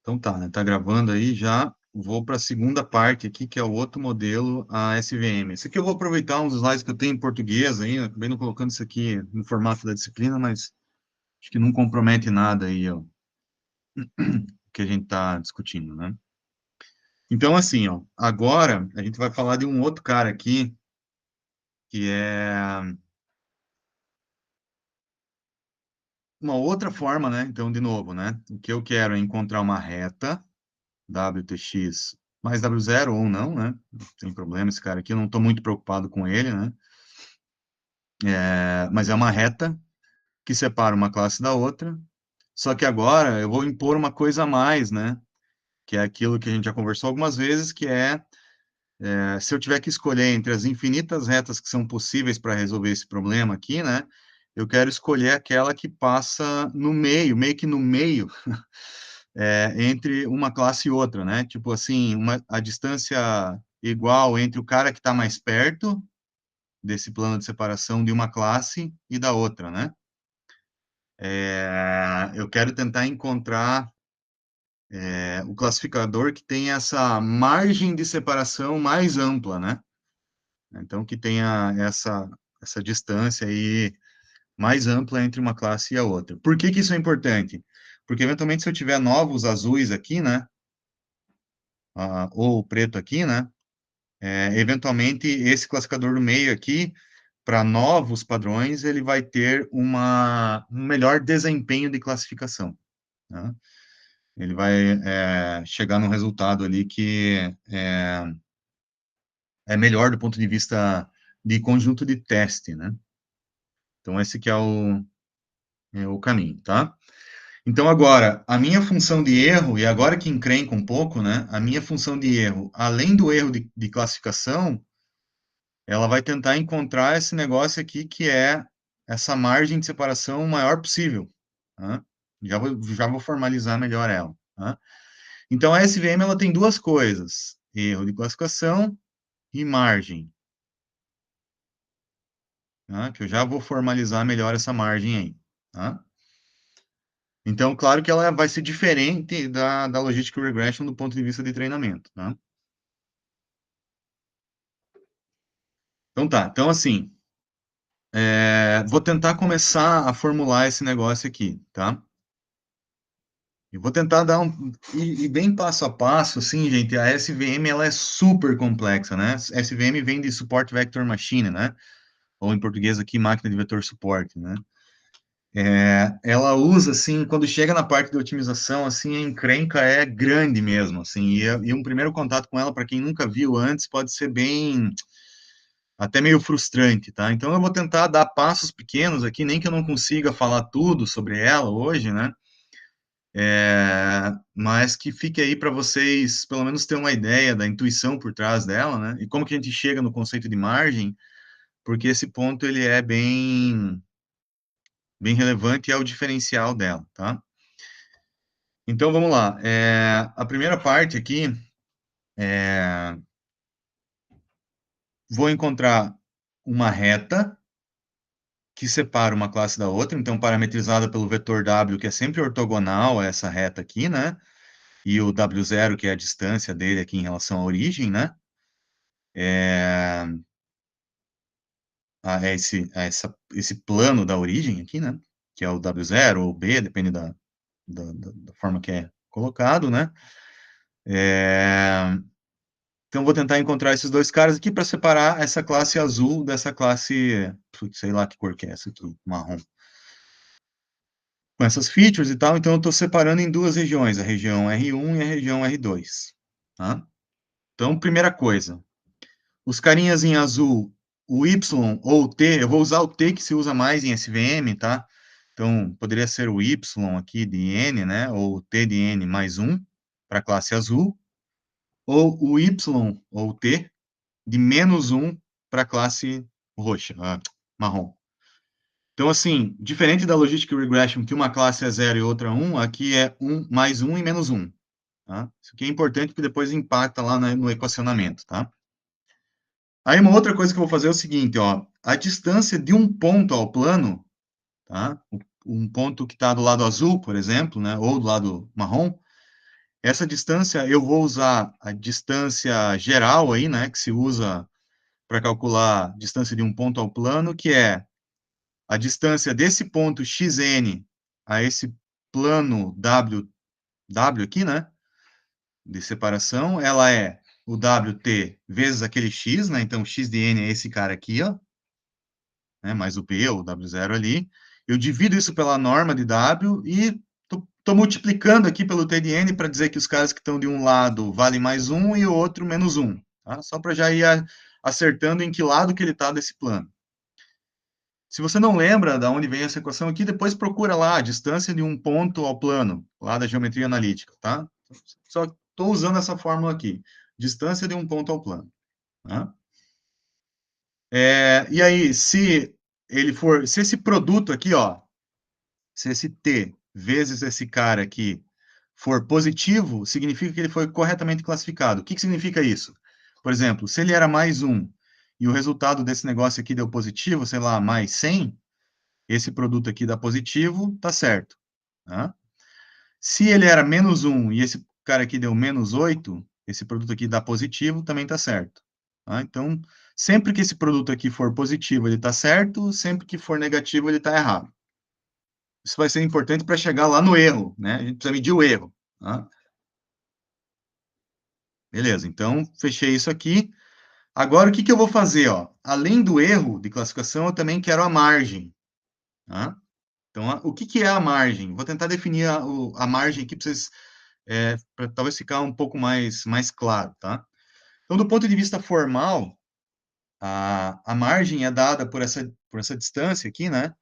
Então tá, né? Tá gravando aí já. Vou para a segunda parte aqui, que é o outro modelo, a SVM. Esse aqui eu vou aproveitar uns slides que eu tenho em português aí, né? Acabei não colocando isso aqui no formato da disciplina, mas acho que não compromete nada aí, ó, que a gente está discutindo, né? Então, assim, ó, agora a gente vai falar de um outro cara aqui, que é uma outra forma, né? Então, de novo, né? O que eu quero é encontrar uma reta, WTX mais W0 ou não, né? Não tem problema, esse cara aqui, eu não estou muito preocupado com ele, né? Mas é uma reta que separa uma classe da outra, só que agora eu vou impor uma coisa a mais, né? Que é aquilo que a gente já conversou algumas vezes, que se eu tiver que escolher entre as infinitas retas que são possíveis para resolver esse problema aqui, né? Eu quero escolher aquela que passa no meio, meio que no meio, entre uma classe e outra, né? Tipo assim, a distância igual entre o cara que está mais perto desse plano de separação de uma classe e da outra, né? Eu quero tentar encontrar o classificador que tem essa margem de separação mais ampla, né? Então, que tenha essa distância aí mais ampla entre uma classe e a outra. Por que que isso é importante? Porque, eventualmente, se eu tiver novos azuis aqui, né? Ou preto aqui, né? Eventualmente, esse classificador do meio aqui, para novos padrões, ele vai ter um melhor desempenho de classificação, né? Ele vai chegar num resultado ali que é melhor do ponto de vista de conjunto de teste, né? Então, esse que é o caminho, tá? Então, agora, a minha função de erro, e agora que encrenca um pouco, né? A minha função de erro, além do erro de classificação, ela vai tentar encontrar esse negócio aqui que é essa margem de separação o maior possível, tá? Já vou formalizar melhor ela, tá? Então, a SVM, ela tem duas coisas, erro de classificação e margem, tá? Que eu já vou formalizar melhor essa margem aí, tá? Então, claro que ela vai ser diferente da Logistic Regression do ponto de vista de treinamento, tá? Então tá, então assim, vou tentar começar a formular esse negócio aqui, tá? Eu vou tentar dar e bem passo a passo, assim, gente, a SVM, ela é super complexa, né? SVM vem de Support Vector Machine, né? Ou em português aqui, máquina de vetor suporte, né? Ela usa, assim, quando chega na parte de otimização, assim, a encrenca é grande mesmo, assim, e um primeiro contato com ela, para quem nunca viu antes, pode ser bem, até meio frustrante, tá? Então, eu vou tentar dar passos pequenos aqui, nem que eu não consiga falar tudo sobre ela hoje, né? Mas que fique aí para vocês, pelo menos, ter uma ideia da intuição por trás dela, né? E como que a gente chega no conceito de margem, porque esse ponto, ele é bem relevante e é o diferencial dela, tá? Então, vamos lá. A primeira parte aqui, vou encontrar uma reta que separa uma classe da outra, então parametrizada pelo vetor W, que é sempre ortogonal a essa reta aqui, né? E o W0, que é a distância dele aqui em relação à origem, né? Esse plano da origem aqui, né? Que é o W0 ou B, depende da forma que é colocado, né? Então, vou tentar encontrar esses dois caras aqui para separar essa classe azul dessa classe, sei lá que cor que é essa aqui, marrom. Com essas features e tal, então eu estou separando em duas regiões, a região R1 e a região R2. Tá? Então, primeira coisa, os carinhas em azul, o Y ou o T, eu vou usar o T que se usa mais em SVM, tá? Então, poderia ser o Y aqui de N, né? Ou o T de N mais 1 para a classe azul, ou o Y ou o T de menos 1 para a classe roxa, marrom. Então, assim, diferente da Logistic Regression, que uma classe é 0 e outra 1, aqui é 1 mais 1 e menos 1. Tá? Isso aqui é importante porque depois impacta lá no equacionamento, tá? Aí uma outra coisa que eu vou fazer é o seguinte, ó, a distância de um ponto ao plano, tá? Um ponto que está do lado azul, por exemplo, né, ou do lado marrom, Essa distância, eu vou usar a distância geral aí, né, que se usa para calcular distância de um ponto ao plano, que é a distância desse ponto xn a esse plano w aqui, né, de separação, ela é o wt vezes aquele x, né, então x de n é esse cara aqui, ó, né, mais o p, o w0 ali, eu divido isso pela norma de w e tô multiplicando aqui pelo t de n para dizer que os caras que estão de um lado valem mais 1 e o outro menos 1, tá? Só para já ir acertando em que lado que ele está desse plano. Se você não lembra de onde vem essa equação aqui, depois procura lá a distância de um ponto ao plano, lá da geometria analítica, tá? Só estou usando essa fórmula aqui, distância de um ponto ao plano. Tá? E aí, se esse produto aqui, ó, se esse t vezes esse cara aqui for positivo, significa que ele foi corretamente classificado. O que significa isso? Por exemplo, se ele era mais 1 e o resultado desse negócio aqui deu positivo, sei lá, mais 100, esse produto aqui dá positivo, tá certo. Tá? Se ele era menos 1 e esse cara aqui deu menos 8, esse produto aqui dá positivo, também tá certo. Tá? Então, sempre que esse produto aqui for positivo, ele está certo, sempre que for negativo, ele está errado. Isso vai ser importante para chegar lá no erro, né? A gente precisa medir o erro. Tá? Beleza, então fechei isso aqui. Agora, o que eu vou fazer? Ó? Além do erro de classificação, eu também quero a margem. Tá? Então, o que é a margem? Vou tentar definir a margem aqui para vocês, para talvez ficar um pouco mais claro. Tá? Então, do ponto de vista formal, a margem é dada por essa distância aqui, né?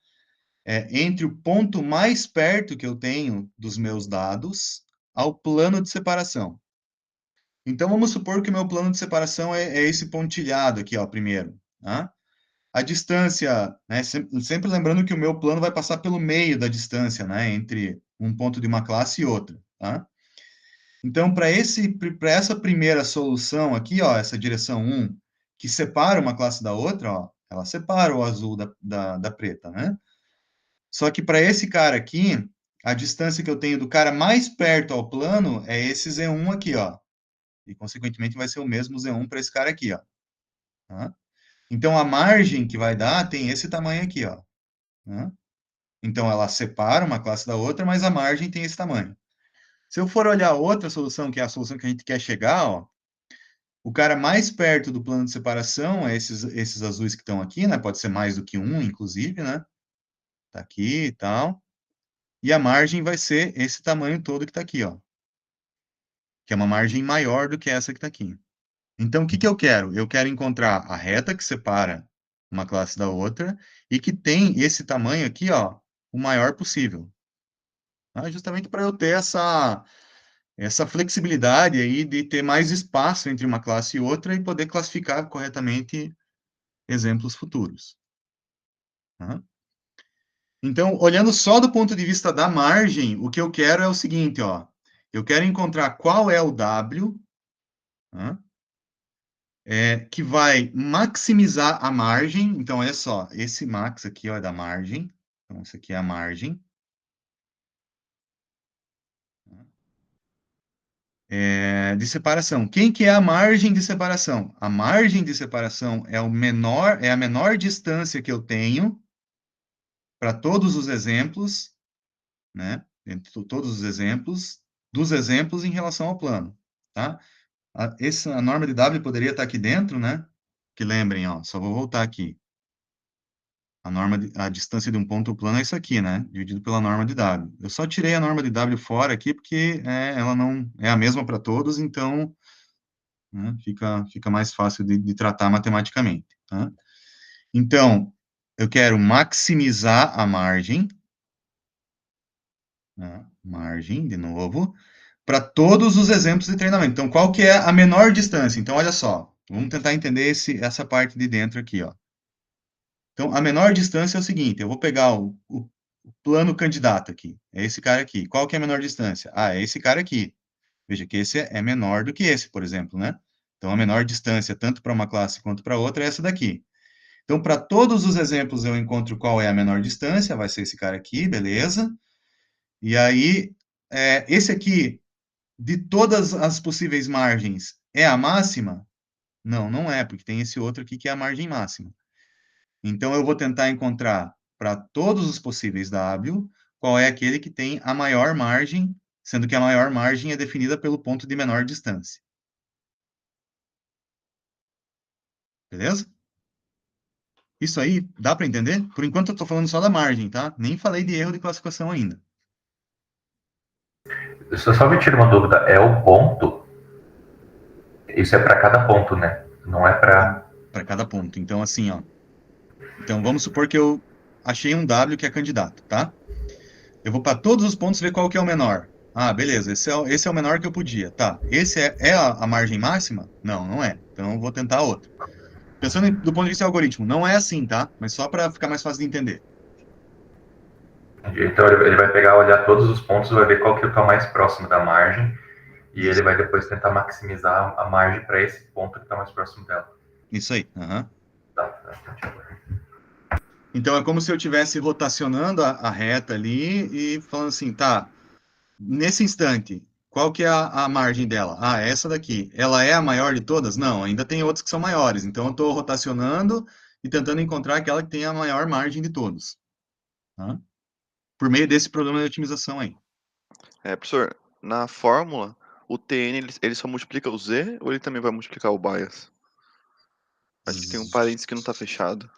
Entre o ponto mais perto que eu tenho dos meus dados ao plano de separação. Então, vamos supor que o meu plano de separação é esse pontilhado aqui, ó, primeiro. Tá? A distância, né, sempre lembrando que o meu plano vai passar pelo meio da distância, né, entre um ponto de uma classe e outra. Tá? Então, para essa primeira solução aqui, ó, essa direção 1, que separa uma classe da outra, ó, ela separa o azul da preta, né? Só que para esse cara aqui, a distância que eu tenho do cara mais perto ao plano é esse Z1 aqui, ó. E, consequentemente, vai ser o mesmo Z1 para esse cara aqui, ó. Tá? Então, a margem que vai dar tem esse tamanho aqui, ó. Tá? Então, ela separa uma classe da outra, mas a margem tem esse tamanho. Se eu for olhar outra solução, que é a solução que a gente quer chegar, ó, o cara mais perto do plano de separação é esses azuis que estão aqui, né? Pode ser mais do que um, inclusive, né? Tá aqui e tal. E a margem vai ser esse tamanho todo que está aqui, ó. Que é uma margem maior do que essa que está aqui. Então, o que eu quero? Eu quero encontrar a reta que separa uma classe da outra e que tem esse tamanho aqui, ó, o maior possível. Tá? Justamente para eu ter essa flexibilidade aí de ter mais espaço entre uma classe e outra e poder classificar corretamente exemplos futuros. Tá? Então, olhando só do ponto de vista da margem, o que eu quero é o seguinte, ó. Eu quero encontrar qual é o W, tá? Que vai maximizar a margem. Então, olha só, esse max aqui, ó, é da margem. Então, isso aqui é a margem. De separação. Quem que é a margem de separação? A margem de separação é a menor distância que eu tenho para todos os exemplos, né? Entre todos os exemplos, dos exemplos em relação ao plano, tá? A norma de W poderia estar aqui dentro, né? Que lembrem, ó, só vou voltar aqui. A distância de um ponto ao plano é isso aqui, né? Dividido pela norma de W. Eu só tirei a norma de W fora aqui porque ela não é a mesma para todos, então, né, fica mais fácil de tratar matematicamente. Tá? Então, eu quero maximizar a margem, né, margem, de novo, para todos os exemplos de treinamento. Então, qual que é a menor distância? Então, olha só, vamos tentar entender essa parte de dentro aqui, ó. Então, a menor distância é o seguinte, eu vou pegar o plano candidato aqui, é esse cara aqui. Qual que é a menor distância? É esse cara aqui. Veja que esse é menor do que esse, por exemplo, né? Então, a menor distância, tanto para uma classe quanto para outra, é essa daqui. Então, para todos os exemplos, eu encontro qual é a menor distância, vai ser esse cara aqui, beleza? E aí, esse aqui de todas as possíveis margens, é a máxima? Não, não é, porque tem esse outro aqui que é a margem máxima. Então, eu vou tentar encontrar para todos os possíveis W, qual é aquele que tem a maior margem, sendo que a maior margem é definida pelo ponto de menor distância. Beleza? Isso aí, dá para entender? Por enquanto eu estou falando só da margem, tá? Nem falei de erro de classificação ainda. Só me tira uma dúvida, é o ponto? Isso é para cada ponto, né? Não é para. Para cada ponto. Então, assim, ó. Então, vamos supor que eu achei um W que é candidato, tá? Eu vou para todos os pontos ver qual que é o menor. Ah, beleza, esse é o menor que eu podia. Tá, esse é a margem máxima? Não, não é. Então, eu vou tentar outro. Pensando do ponto de vista do algoritmo, não é assim, tá? Mas só para ficar mais fácil de entender. Então ele vai pegar, olhar todos os pontos, vai ver qual que está mais próximo da margem e ele Isso, vai depois tentar maximizar a margem para esse ponto que está mais próximo dela. isso aí. Aham. Tá, tá. Então, é como se eu estivesse rotacionando a reta ali e falando assim, tá, nesse instante, qual que é a margem dela? Ah, é essa daqui. Ela é a maior de todas? Não, ainda tem outras que são maiores. Então, eu estou rotacionando e tentando encontrar aquela que tem a maior margem de todos. Tá? Por meio desse problema de otimização aí. Professor, na fórmula, o TN ele só multiplica o Z ou ele também vai multiplicar o bias? Acho que tem um parênteses que não tá fechado.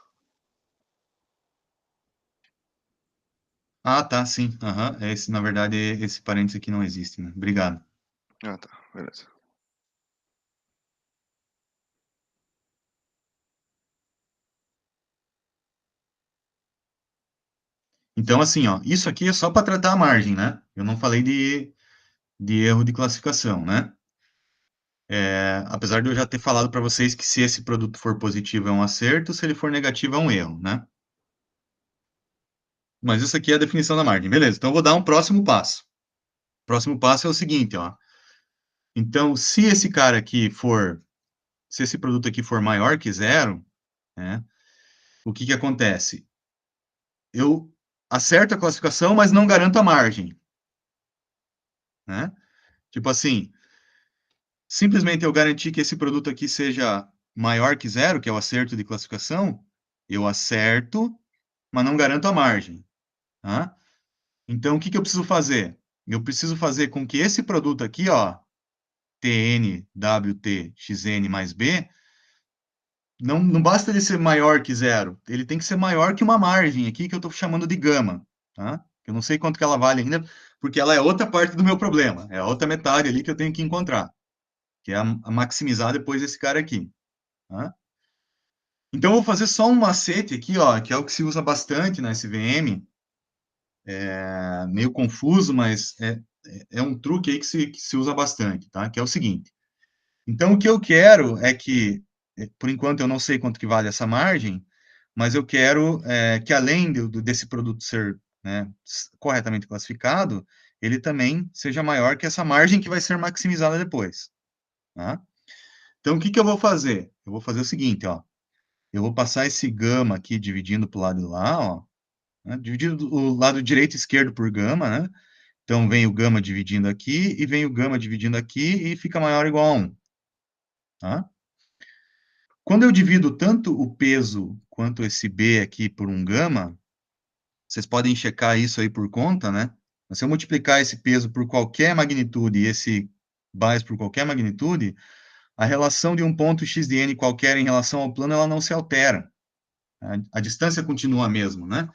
Ah, tá, sim. Aham. Esse, na verdade, esse parênteses aqui não existe, né? Obrigado. Ah, tá, beleza. Então, assim, ó, isso aqui é só para tratar a margem, né? Eu não falei de erro de classificação, né? Apesar de eu já ter falado para vocês que se esse produto for positivo é um acerto, se ele for negativo é um erro, né? Mas isso aqui é a definição da margem. Beleza, então eu vou dar um próximo passo. O próximo passo é o seguinte, ó. Então, se esse cara aqui for, se esse produto aqui for maior que zero, né? O que que acontece? Eu acerto a classificação, mas não garanto a margem, né? Tipo assim, simplesmente eu garantir que esse produto aqui seja maior que zero, que é o acerto de classificação, eu acerto, mas não garanto a margem, tá? Então, o que que eu preciso fazer? Eu preciso fazer com que esse produto aqui, ó, TN, WT, XN mais B, não basta ele ser maior que zero, ele tem que ser maior que uma margem aqui que eu estou chamando de gama, tá? Eu não sei quanto que ela vale ainda, porque ela é outra parte do meu problema, é a outra metade ali que eu tenho que encontrar, que é a maximizar depois desse cara aqui, tá? Então, eu vou fazer só um macete aqui, ó, que é o que se usa bastante na SVM, meio confuso, mas é um truque aí que se usa bastante, tá? Que é o seguinte. Então, o que eu quero é que, por enquanto, eu não sei quanto que vale essa margem, mas eu quero que, além desse produto ser, né, corretamente classificado, ele também seja maior que essa margem que vai ser maximizada depois, tá? Então, o que que eu vou fazer? Eu vou fazer o seguinte, ó. Eu vou passar esse gama aqui dividindo para o lado de lá, ó, né, dividindo o lado direito e esquerdo por gama, né? Então, vem o gama dividindo aqui e vem o gama dividindo aqui e fica maior ou igual a 1, tá? Quando eu divido tanto o peso quanto esse B aqui por um gama, vocês podem checar isso aí por conta, né? Mas se eu multiplicar esse peso por qualquer magnitude e esse base por qualquer magnitude, a relação de um ponto x de n qualquer em relação ao plano, ela não se altera. A distância continua a mesma, né?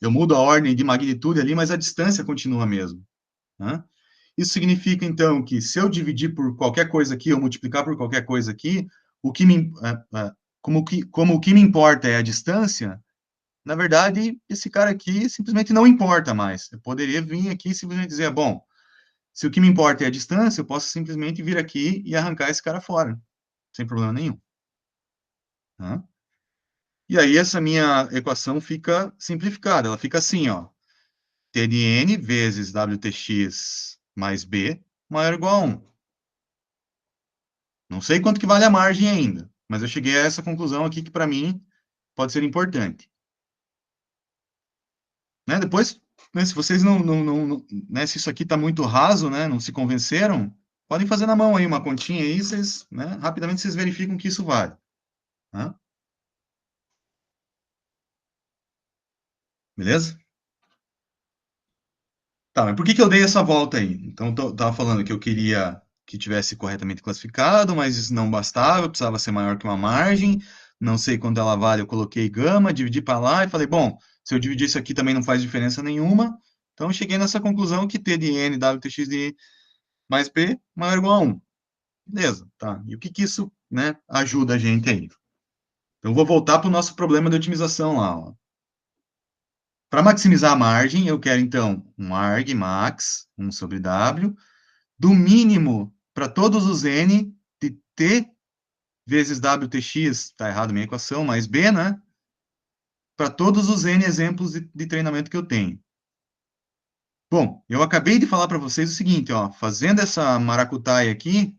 Eu mudo a ordem de magnitude ali, mas a distância continua a mesma, né? Isso significa, então, que se eu dividir por qualquer coisa aqui, ou multiplicar por qualquer coisa aqui, o que me, como o que me importa é a distância, na verdade, esse cara aqui simplesmente não importa mais. Eu poderia vir aqui e simplesmente dizer, bom, se o que me importa é a distância, eu posso simplesmente vir aqui e arrancar esse cara fora, sem problema nenhum. Tá? E aí essa minha equação fica simplificada, ela fica assim, ó, T de N vezes WTX mais B maior ou igual a 1. Não sei quanto que vale a margem ainda, mas eu cheguei a essa conclusão aqui que para mim pode ser importante. Né? Depois, né, se vocês né, se isso aqui está muito raso, né, não se convenceram, Podem fazer na mão aí uma continha aí, vocês, né, rapidamente vocês verificam que isso vale. Tá? Beleza? Tá, mas por que que eu dei essa volta aí? Então, tava falando que eu queria que tivesse corretamente classificado, mas isso não bastava, eu precisava ser maior que uma margem, não sei quanto ela vale, eu coloquei gama, dividi para lá e falei, bom, se eu dividir isso aqui também não faz diferença nenhuma, então eu cheguei nessa conclusão que T de N, WTX de mais P maior ou igual a 1. Beleza, tá. E o que que isso, né, ajuda a gente aí? Então, eu vou voltar para o nosso problema de otimização lá, ó. Para maximizar a margem, eu quero, então, um arg max, 1 sobre W, do mínimo para todos os n de t vezes wtx, está errado minha equação, mais b, né? Para todos os n exemplos de treinamento que eu tenho. Bom, eu acabei de falar para vocês o seguinte, ó, fazendo essa maracutaia aqui,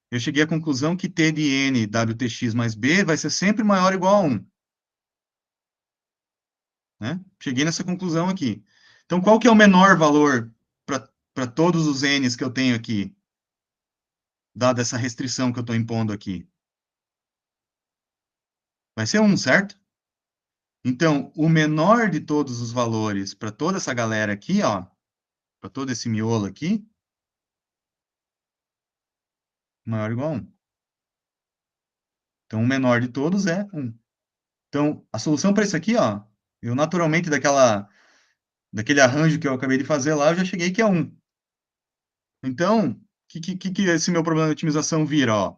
eu cheguei à conclusão que t de n wtx mais b vai ser sempre maior ou igual a 1. Né? Cheguei nessa conclusão aqui. Então, qual que é o menor valor para todos os n's que eu tenho aqui? Dada essa restrição que eu estou impondo aqui. Vai ser 1, certo? Então, o menor de todos os valores para toda essa galera aqui, ó, para todo esse miolo aqui, maior ou igual a 1. Então, o menor de todos é 1. Então, a solução para isso aqui, ó, eu naturalmente, daquele arranjo que eu acabei de fazer lá, eu já cheguei que é 1. Então, o que esse meu problema de otimização vira, ó?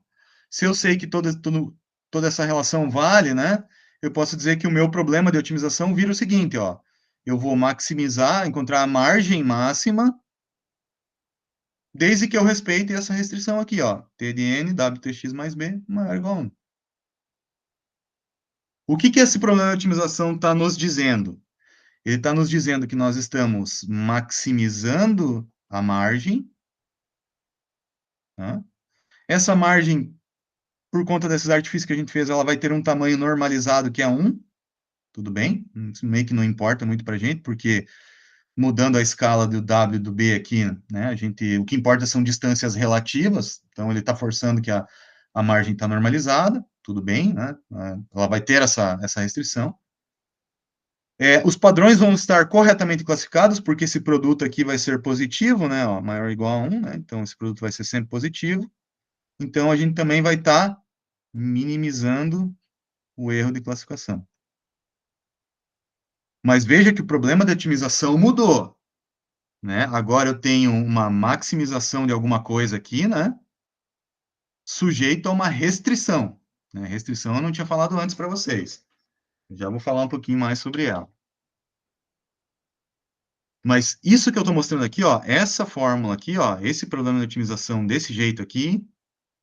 Se eu sei que toda essa relação vale, né? Eu posso dizer que o meu problema de otimização vira o seguinte, ó. Eu vou maximizar, encontrar a margem máxima, desde que eu respeite essa restrição aqui, ó. T de N, WTX mais B, maior ou igual a 1. O que esse problema de otimização está nos dizendo? Ele está nos dizendo que nós estamos maximizando a margem, tá? Essa margem, por conta desses artifícios que a gente fez, ela vai ter um tamanho normalizado que é 1, tudo bem, isso meio que não importa muito para a gente, porque mudando a escala do W e do B aqui, né, o que importa são distâncias relativas, então ele está forçando que a margem está normalizada, tudo bem, né, ela vai ter essa restrição. Os padrões vão estar corretamente classificados, porque esse produto aqui vai ser positivo, né, ó, maior ou igual a 1, né, então esse produto vai ser sempre positivo, então a gente também vai estar minimizando o erro de classificação. Mas veja que o problema de otimização mudou, né? Agora eu tenho uma maximização de alguma coisa aqui, né? Sujeito a uma restrição. Né? Restrição eu não tinha falado antes para vocês. Já vou falar um pouquinho mais sobre ela. Mas isso que eu estou mostrando aqui, ó, essa fórmula aqui, ó, esse problema de otimização desse jeito aqui,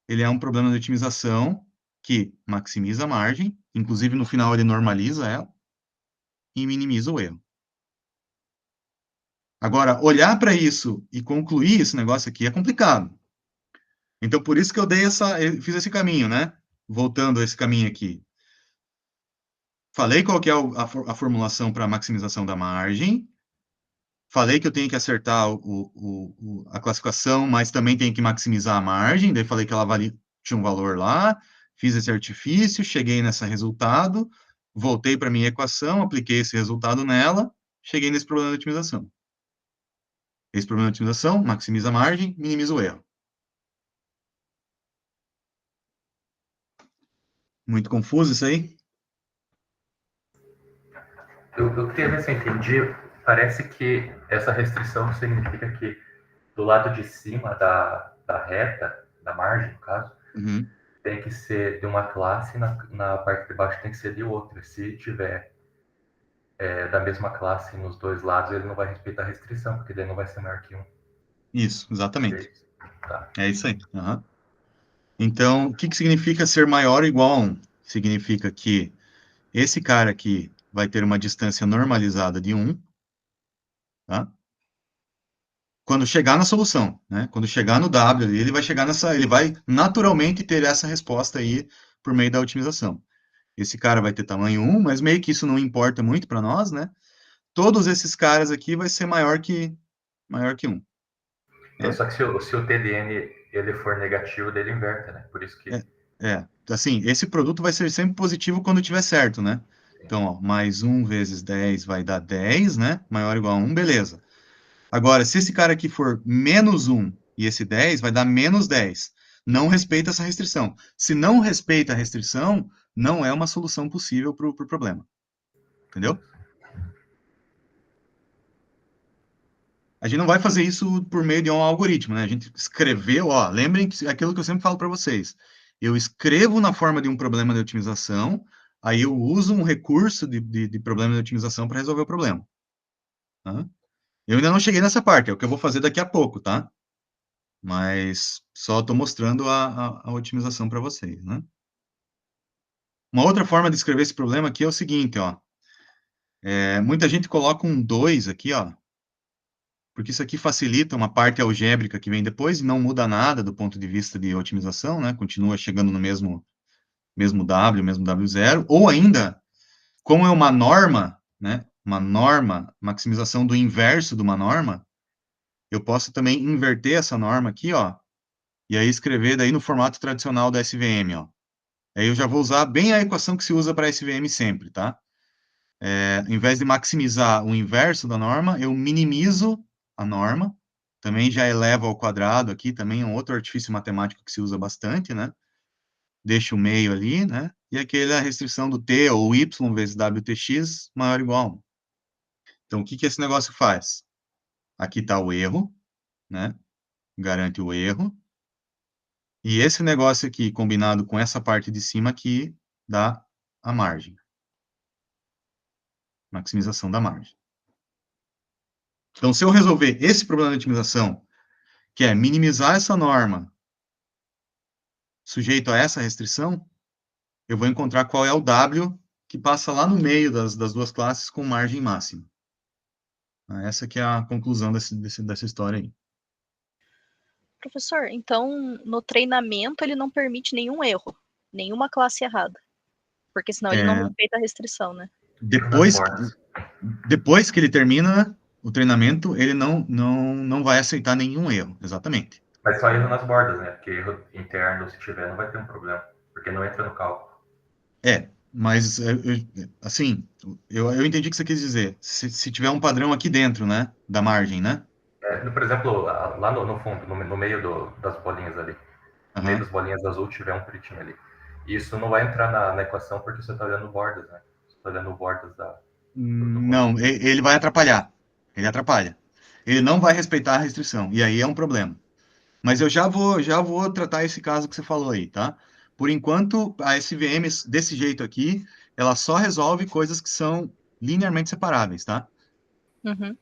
ele é um problema de otimização que maximiza a margem, inclusive no final ele normaliza ela, e minimiza o erro. Agora, olhar para isso e concluir esse negócio aqui é complicado. Então, por isso que eu fiz esse caminho, né? Voltando a esse caminho aqui. Falei qual que é a formulação para maximização da margem. Falei que eu tenho que acertar a classificação, mas também tenho que maximizar a margem. Daí falei que ela tinha um valor lá. Fiz esse artifício, cheguei nesse resultado, voltei para minha equação, apliquei esse resultado nela, cheguei nesse problema de otimização. Esse problema de otimização maximiza a margem, minimiza o erro. Muito confuso isso aí? Eu queria ver se eu entendi. Parece que essa restrição significa que do lado de cima da reta, da margem, no caso, tem que ser de uma classe, na parte de baixo tem que ser de outra. Se tiver da mesma classe nos dois lados, ele não vai respeitar a restrição, porque daí não vai ser maior que 1. Isso, exatamente. Tá. É isso aí. Uhum. Então, o que significa ser maior ou igual a 1? Significa que esse cara aqui vai ter uma distância normalizada de 1, tá? Quando chegar na solução, né? Quando chegar no W, ele vai naturalmente ter essa resposta aí por meio da otimização. Esse cara vai ter tamanho 1, mas meio que isso não importa muito para nós, né? Todos esses caras aqui vai ser maior que 1. Só que se o TDN ele for negativo, ele inverte, né? Por isso que... Assim, esse produto vai ser sempre positivo quando tiver certo, né? Então, ó, mais 1 vezes 10 vai dar 10, né? Maior ou igual a 1, beleza. Agora, se esse cara aqui for menos 1 e esse 10, vai dar menos 10. Não respeita essa restrição. Se não respeita a restrição, não é uma solução possível para o problema. Entendeu? A gente não vai fazer isso por meio de um algoritmo, né? A gente escreveu, ó, lembrem que aquilo que eu sempre falo para vocês. Eu escrevo na forma de um problema de otimização, aí eu uso um recurso de problema de otimização para resolver o problema. Tá? Eu ainda não cheguei nessa parte, é o que eu vou fazer daqui a pouco, tá? Mas só estou mostrando a otimização para vocês, né? Uma outra forma de escrever esse problema aqui é o seguinte, ó. Muita gente coloca um 2 aqui, ó, porque isso aqui facilita uma parte algébrica que vem depois e não muda nada do ponto de vista de otimização, né? Continua chegando no mesmo W, mesmo W0, ou ainda, como é uma norma, né? Uma norma, maximização do inverso de uma norma, eu posso também inverter essa norma aqui, ó, e aí escrever daí no formato tradicional da SVM, ó. Aí eu já vou usar bem a equação que se usa para SVM sempre, tá? Em vez de maximizar o inverso da norma, eu minimizo a norma, também já elevo ao quadrado aqui, também é um outro artifício matemático que se usa bastante, né? Deixo o meio ali, né? E aquela restrição do t ou y vezes wtx maior ou igual a 1. Então, o que esse negócio faz? Aqui está o erro, né? Garante o erro. E esse negócio aqui, combinado com essa parte de cima aqui, dá a margem. Maximização da margem. Então, se eu resolver esse problema de otimização, que é minimizar essa norma sujeito a essa restrição, eu vou encontrar qual é o W que passa lá no meio das duas classes com margem máxima. Essa que é a conclusão dessa história aí. Professor, então, no treinamento ele não permite nenhum erro, nenhuma classe errada, porque senão ele não respeita a restrição, né? Depois que ele termina o treinamento, ele não vai aceitar nenhum erro, exatamente. Mas só erro nas bordas, né? Porque erro interno, se tiver, não vai ter um problema, porque não entra no cálculo. Mas, assim, eu entendi o que você quis dizer. Se tiver um padrão aqui dentro, né, da margem, né? Por exemplo, lá no fundo, no meio das bolinhas ali, no meio das bolinhas azul, tiver um pretinho ali. Isso não vai entrar na equação porque você está olhando bordas, né? Você está olhando bordas da... Não, ele vai atrapalhar. Ele atrapalha. Ele não vai respeitar a restrição, e aí é um problema. Mas eu já vou tratar esse caso que você falou aí, tá? Por enquanto, a SVM desse jeito aqui, ela só resolve coisas que são linearmente separáveis, tá? Uhum.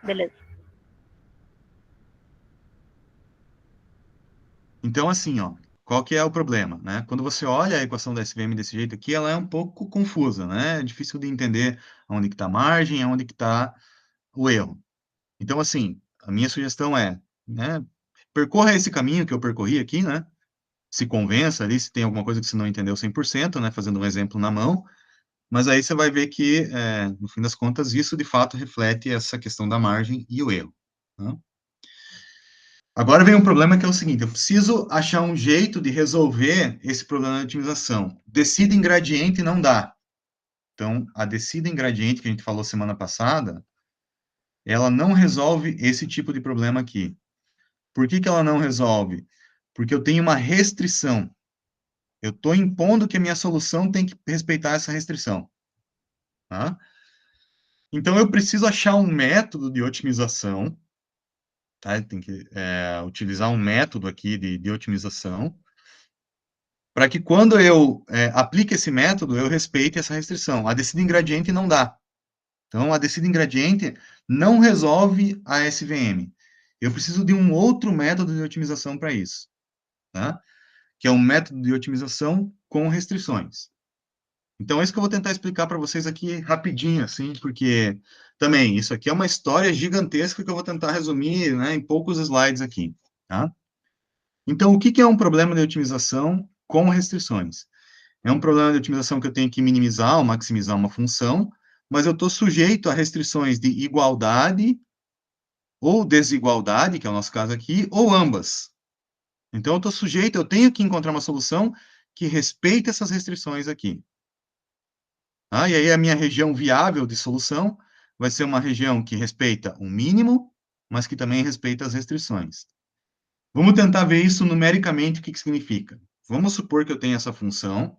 Beleza. Então, assim, ó, qual que é o problema, né? Quando você olha a equação da SVM desse jeito aqui, ela é um pouco confusa, né? É difícil de entender onde que está a margem, onde que está o erro. Então, assim, a minha sugestão é, né, percorra esse caminho que eu percorri aqui, né? Se convença ali se tem alguma coisa que você não entendeu 100%, né? Fazendo um exemplo na mão, mas aí você vai ver que, no fim das contas, isso de fato reflete essa questão da margem e o erro. Né? Agora vem um problema que é o seguinte, eu preciso achar um jeito de resolver esse problema de otimização. Descida em gradiente não dá. Então, a descida em gradiente que a gente falou semana passada, ela não resolve esse tipo de problema aqui. Por que ela não resolve? Porque eu tenho uma restrição. Eu estou impondo que a minha solução tem que respeitar essa restrição. Tá? Então, eu preciso achar um método de otimização, tá? Tem que utilizar um método aqui de otimização, para que quando eu aplique esse método, eu respeite essa restrição. A descida em gradiente não dá. Então, a descida em gradiente não resolve a SVM. Eu preciso de um outro método de otimização para isso, tá? Que é um método de otimização com restrições. Então, é isso que eu vou tentar explicar para vocês aqui rapidinho, assim, porque também isso aqui é uma história gigantesca que eu vou tentar resumir, né, em poucos slides aqui, tá? Então, o que é um problema de otimização com restrições? É um problema de otimização que eu tenho que minimizar ou maximizar uma função, mas eu estou sujeito a restrições de igualdade ou desigualdade, que é o nosso caso aqui, ou ambas. Então, eu estou sujeito, eu tenho que encontrar uma solução que respeite essas restrições aqui. E aí a minha região viável de solução vai ser uma região que respeita o mínimo, mas que também respeita as restrições. Vamos tentar ver isso numericamente, o que significa. Vamos supor que eu tenho essa função,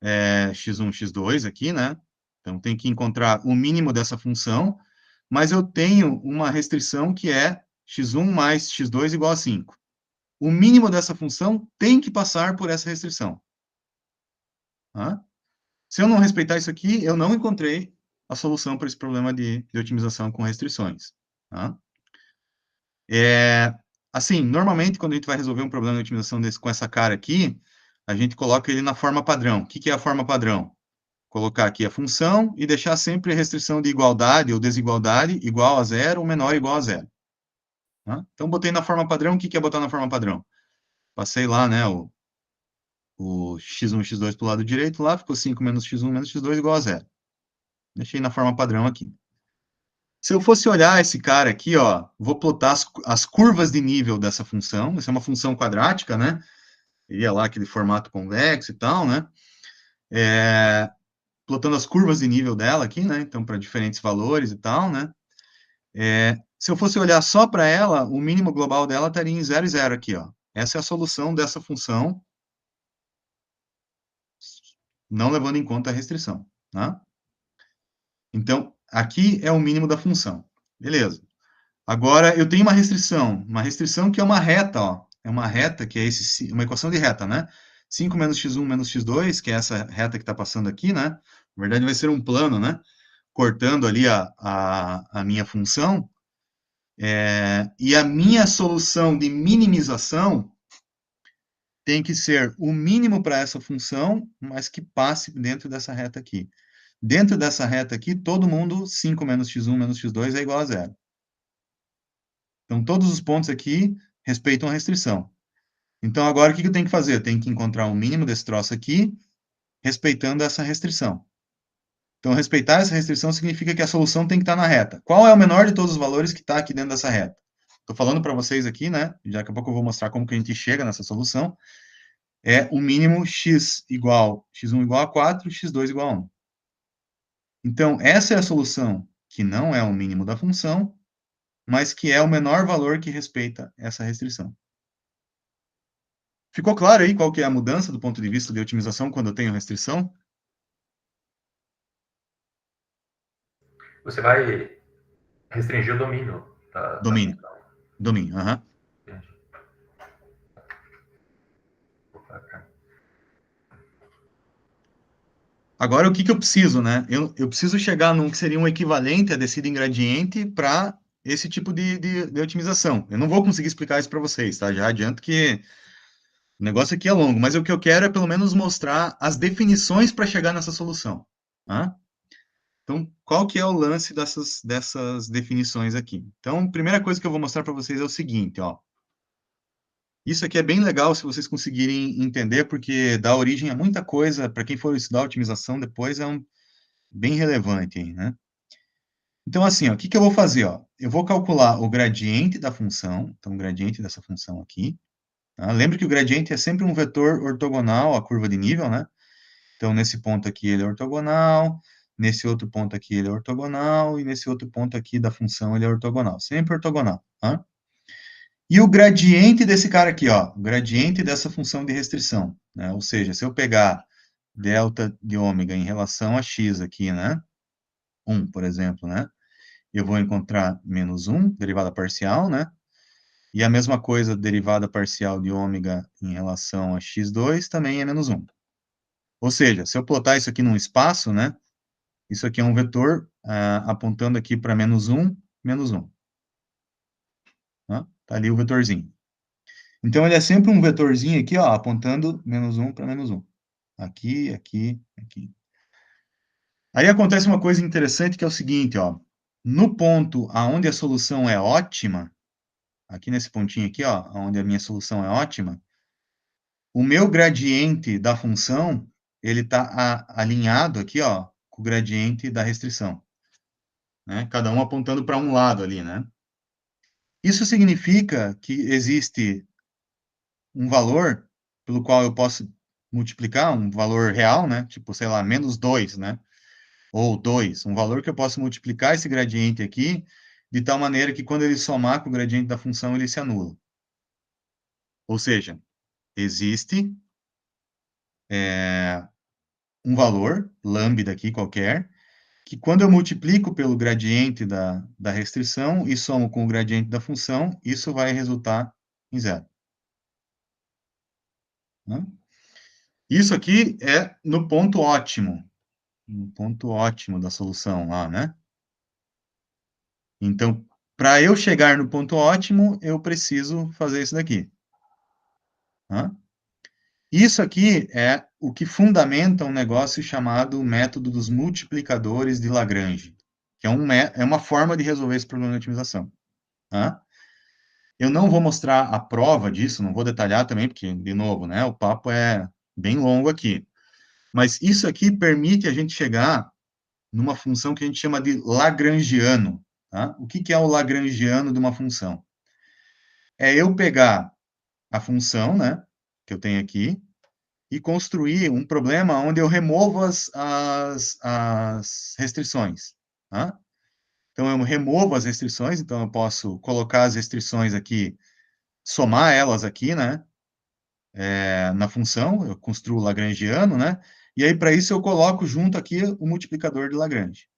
x1, x2 aqui, né? Então, tem que encontrar o mínimo dessa função, mas eu tenho uma restrição que é x1 mais x2 igual a 5. O mínimo dessa função tem que passar por essa restrição. Se eu não respeitar isso aqui, eu não encontrei a solução para esse problema de otimização com restrições. Assim, normalmente, quando a gente vai resolver um problema de otimização desse, com essa cara aqui, a gente coloca ele na forma padrão. O que é a forma padrão? Colocar aqui a função e deixar sempre a restrição de igualdade ou desigualdade igual a zero ou menor ou igual a zero. Então, botei na forma padrão. O que é botar na forma padrão? Passei lá, né, o x1 e x2 para o lado direito, lá ficou 5 menos x1 menos x2 igual a zero. Deixei na forma padrão aqui. Se eu fosse olhar esse cara aqui, ó, vou plotar as curvas de nível dessa função. Essa é uma função quadrática, né? Iria lá aquele formato convexo e tal, né? Plotando as curvas de nível dela aqui, né? Então, para diferentes valores e tal, né? Se eu fosse olhar só para ela, o mínimo global dela estaria em 0 e 0 aqui, ó. Essa é a solução dessa função, não levando em conta a restrição, né? Então, aqui é o mínimo da função. Beleza. Agora, eu tenho uma restrição que é uma reta, ó. É uma reta, que é uma equação de reta, né? 5 menos x1 menos x2, que é essa reta que está passando aqui, né? Na verdade, vai ser um plano, né? Cortando ali a minha função. E a minha solução de minimização tem que ser o mínimo para essa função, mas que passe dentro dessa reta aqui. Dentro dessa reta aqui, todo mundo, 5 menos x1 menos x2 é igual a zero. Então, todos os pontos aqui respeitam a restrição. Então, agora, o que eu tenho que fazer? Eu tenho que encontrar o mínimo desse troço aqui, respeitando essa restrição. Então, respeitar essa restrição significa que a solução tem que estar na reta. Qual é o menor de todos os valores que está aqui dentro dessa reta? Estou falando para vocês aqui, né? Daqui a pouco eu vou mostrar como que a gente chega nessa solução. É o mínimo x1 igual a 4, x2 igual a 1. Então, essa é a solução que não é o mínimo da função, mas que é o menor valor que respeita essa restrição. Ficou claro aí qual que é a mudança do ponto de vista de otimização quando eu tenho restrição? Você vai restringir o domínio Domínio. Domínio, aham. Entendi. Agora, o que eu preciso, né? Eu preciso chegar num que seria um equivalente a descida em gradiente para esse tipo de otimização. Eu não vou conseguir explicar isso para vocês, tá? Já adianto que o negócio aqui é longo, mas o que eu quero é pelo menos mostrar as definições para chegar nessa solução. Tá? Então, qual que é o lance dessas definições aqui? Então, a primeira coisa que eu vou mostrar para vocês é o seguinte, ó. Isso aqui é bem legal se vocês conseguirem entender, porque dá origem a muita coisa, para quem for estudar otimização depois, bem relevante, né? Então, assim, ó, o que eu vou fazer, ó? Eu vou calcular o gradiente da função, então, o gradiente dessa função aqui. Tá? Lembre que o gradiente é sempre um vetor ortogonal à curva de nível, né? Então, nesse ponto aqui ele é ortogonal, nesse outro ponto aqui ele é ortogonal, e nesse outro ponto aqui da função ele é ortogonal. Sempre ortogonal, tá? E o gradiente desse cara aqui, ó, o gradiente dessa função de restrição, né? Ou seja, se eu pegar delta de ômega em relação a x aqui, né? 1, por exemplo, né? Eu vou encontrar menos 1, derivada parcial, né? E a mesma coisa, derivada parcial de ômega em relação a x2 também é menos 1. Ou seja, se eu plotar isso aqui num espaço, né? Isso aqui é um vetor apontando aqui para menos 1, menos 1. Tá? Tá ali o vetorzinho. Então, ele é sempre um vetorzinho aqui, ó, apontando menos 1 para menos 1. Aqui, aqui, aqui. Aí acontece uma coisa interessante que é o seguinte, ó. No ponto aonde a solução é ótima, aqui nesse pontinho aqui, ó, onde a minha solução é ótima, o meu gradiente da função, ele está alinhado aqui, ó, com o gradiente da restrição. Né? Cada um apontando para um lado ali, né? Isso significa que existe um valor pelo qual eu posso multiplicar, um valor real, né? Tipo, sei lá, menos 2, né? Ou 2, um valor que eu posso multiplicar esse gradiente aqui, de tal maneira que quando ele somar com o gradiente da função, ele se anula. Ou seja, existe um valor, lambda aqui qualquer, que quando eu multiplico pelo gradiente da restrição e somo com o gradiente da função, isso vai resultar em zero. Né? Isso aqui é no ponto ótimo da solução lá, né? Então, para eu chegar no ponto ótimo, eu preciso fazer isso daqui. Tá? Isso aqui é o que fundamenta um negócio chamado método dos multiplicadores de Lagrange, que é uma forma de resolver esse problema de otimização. Tá? Eu não vou mostrar a prova disso, não vou detalhar também, porque, de novo, né, o papo é bem longo aqui. Mas isso aqui permite a gente chegar numa função que a gente chama de lagrangiano. Tá? O que é o lagrangiano de uma função? É eu pegar a função, né, que eu tenho aqui, e construir um problema onde eu removo as restrições. Tá? Então, eu removo as restrições, então eu posso colocar as restrições aqui, somar elas aqui, né, na função, eu construo o lagrangiano, né, e aí, para isso, eu coloco junto aqui o multiplicador de Lagrange.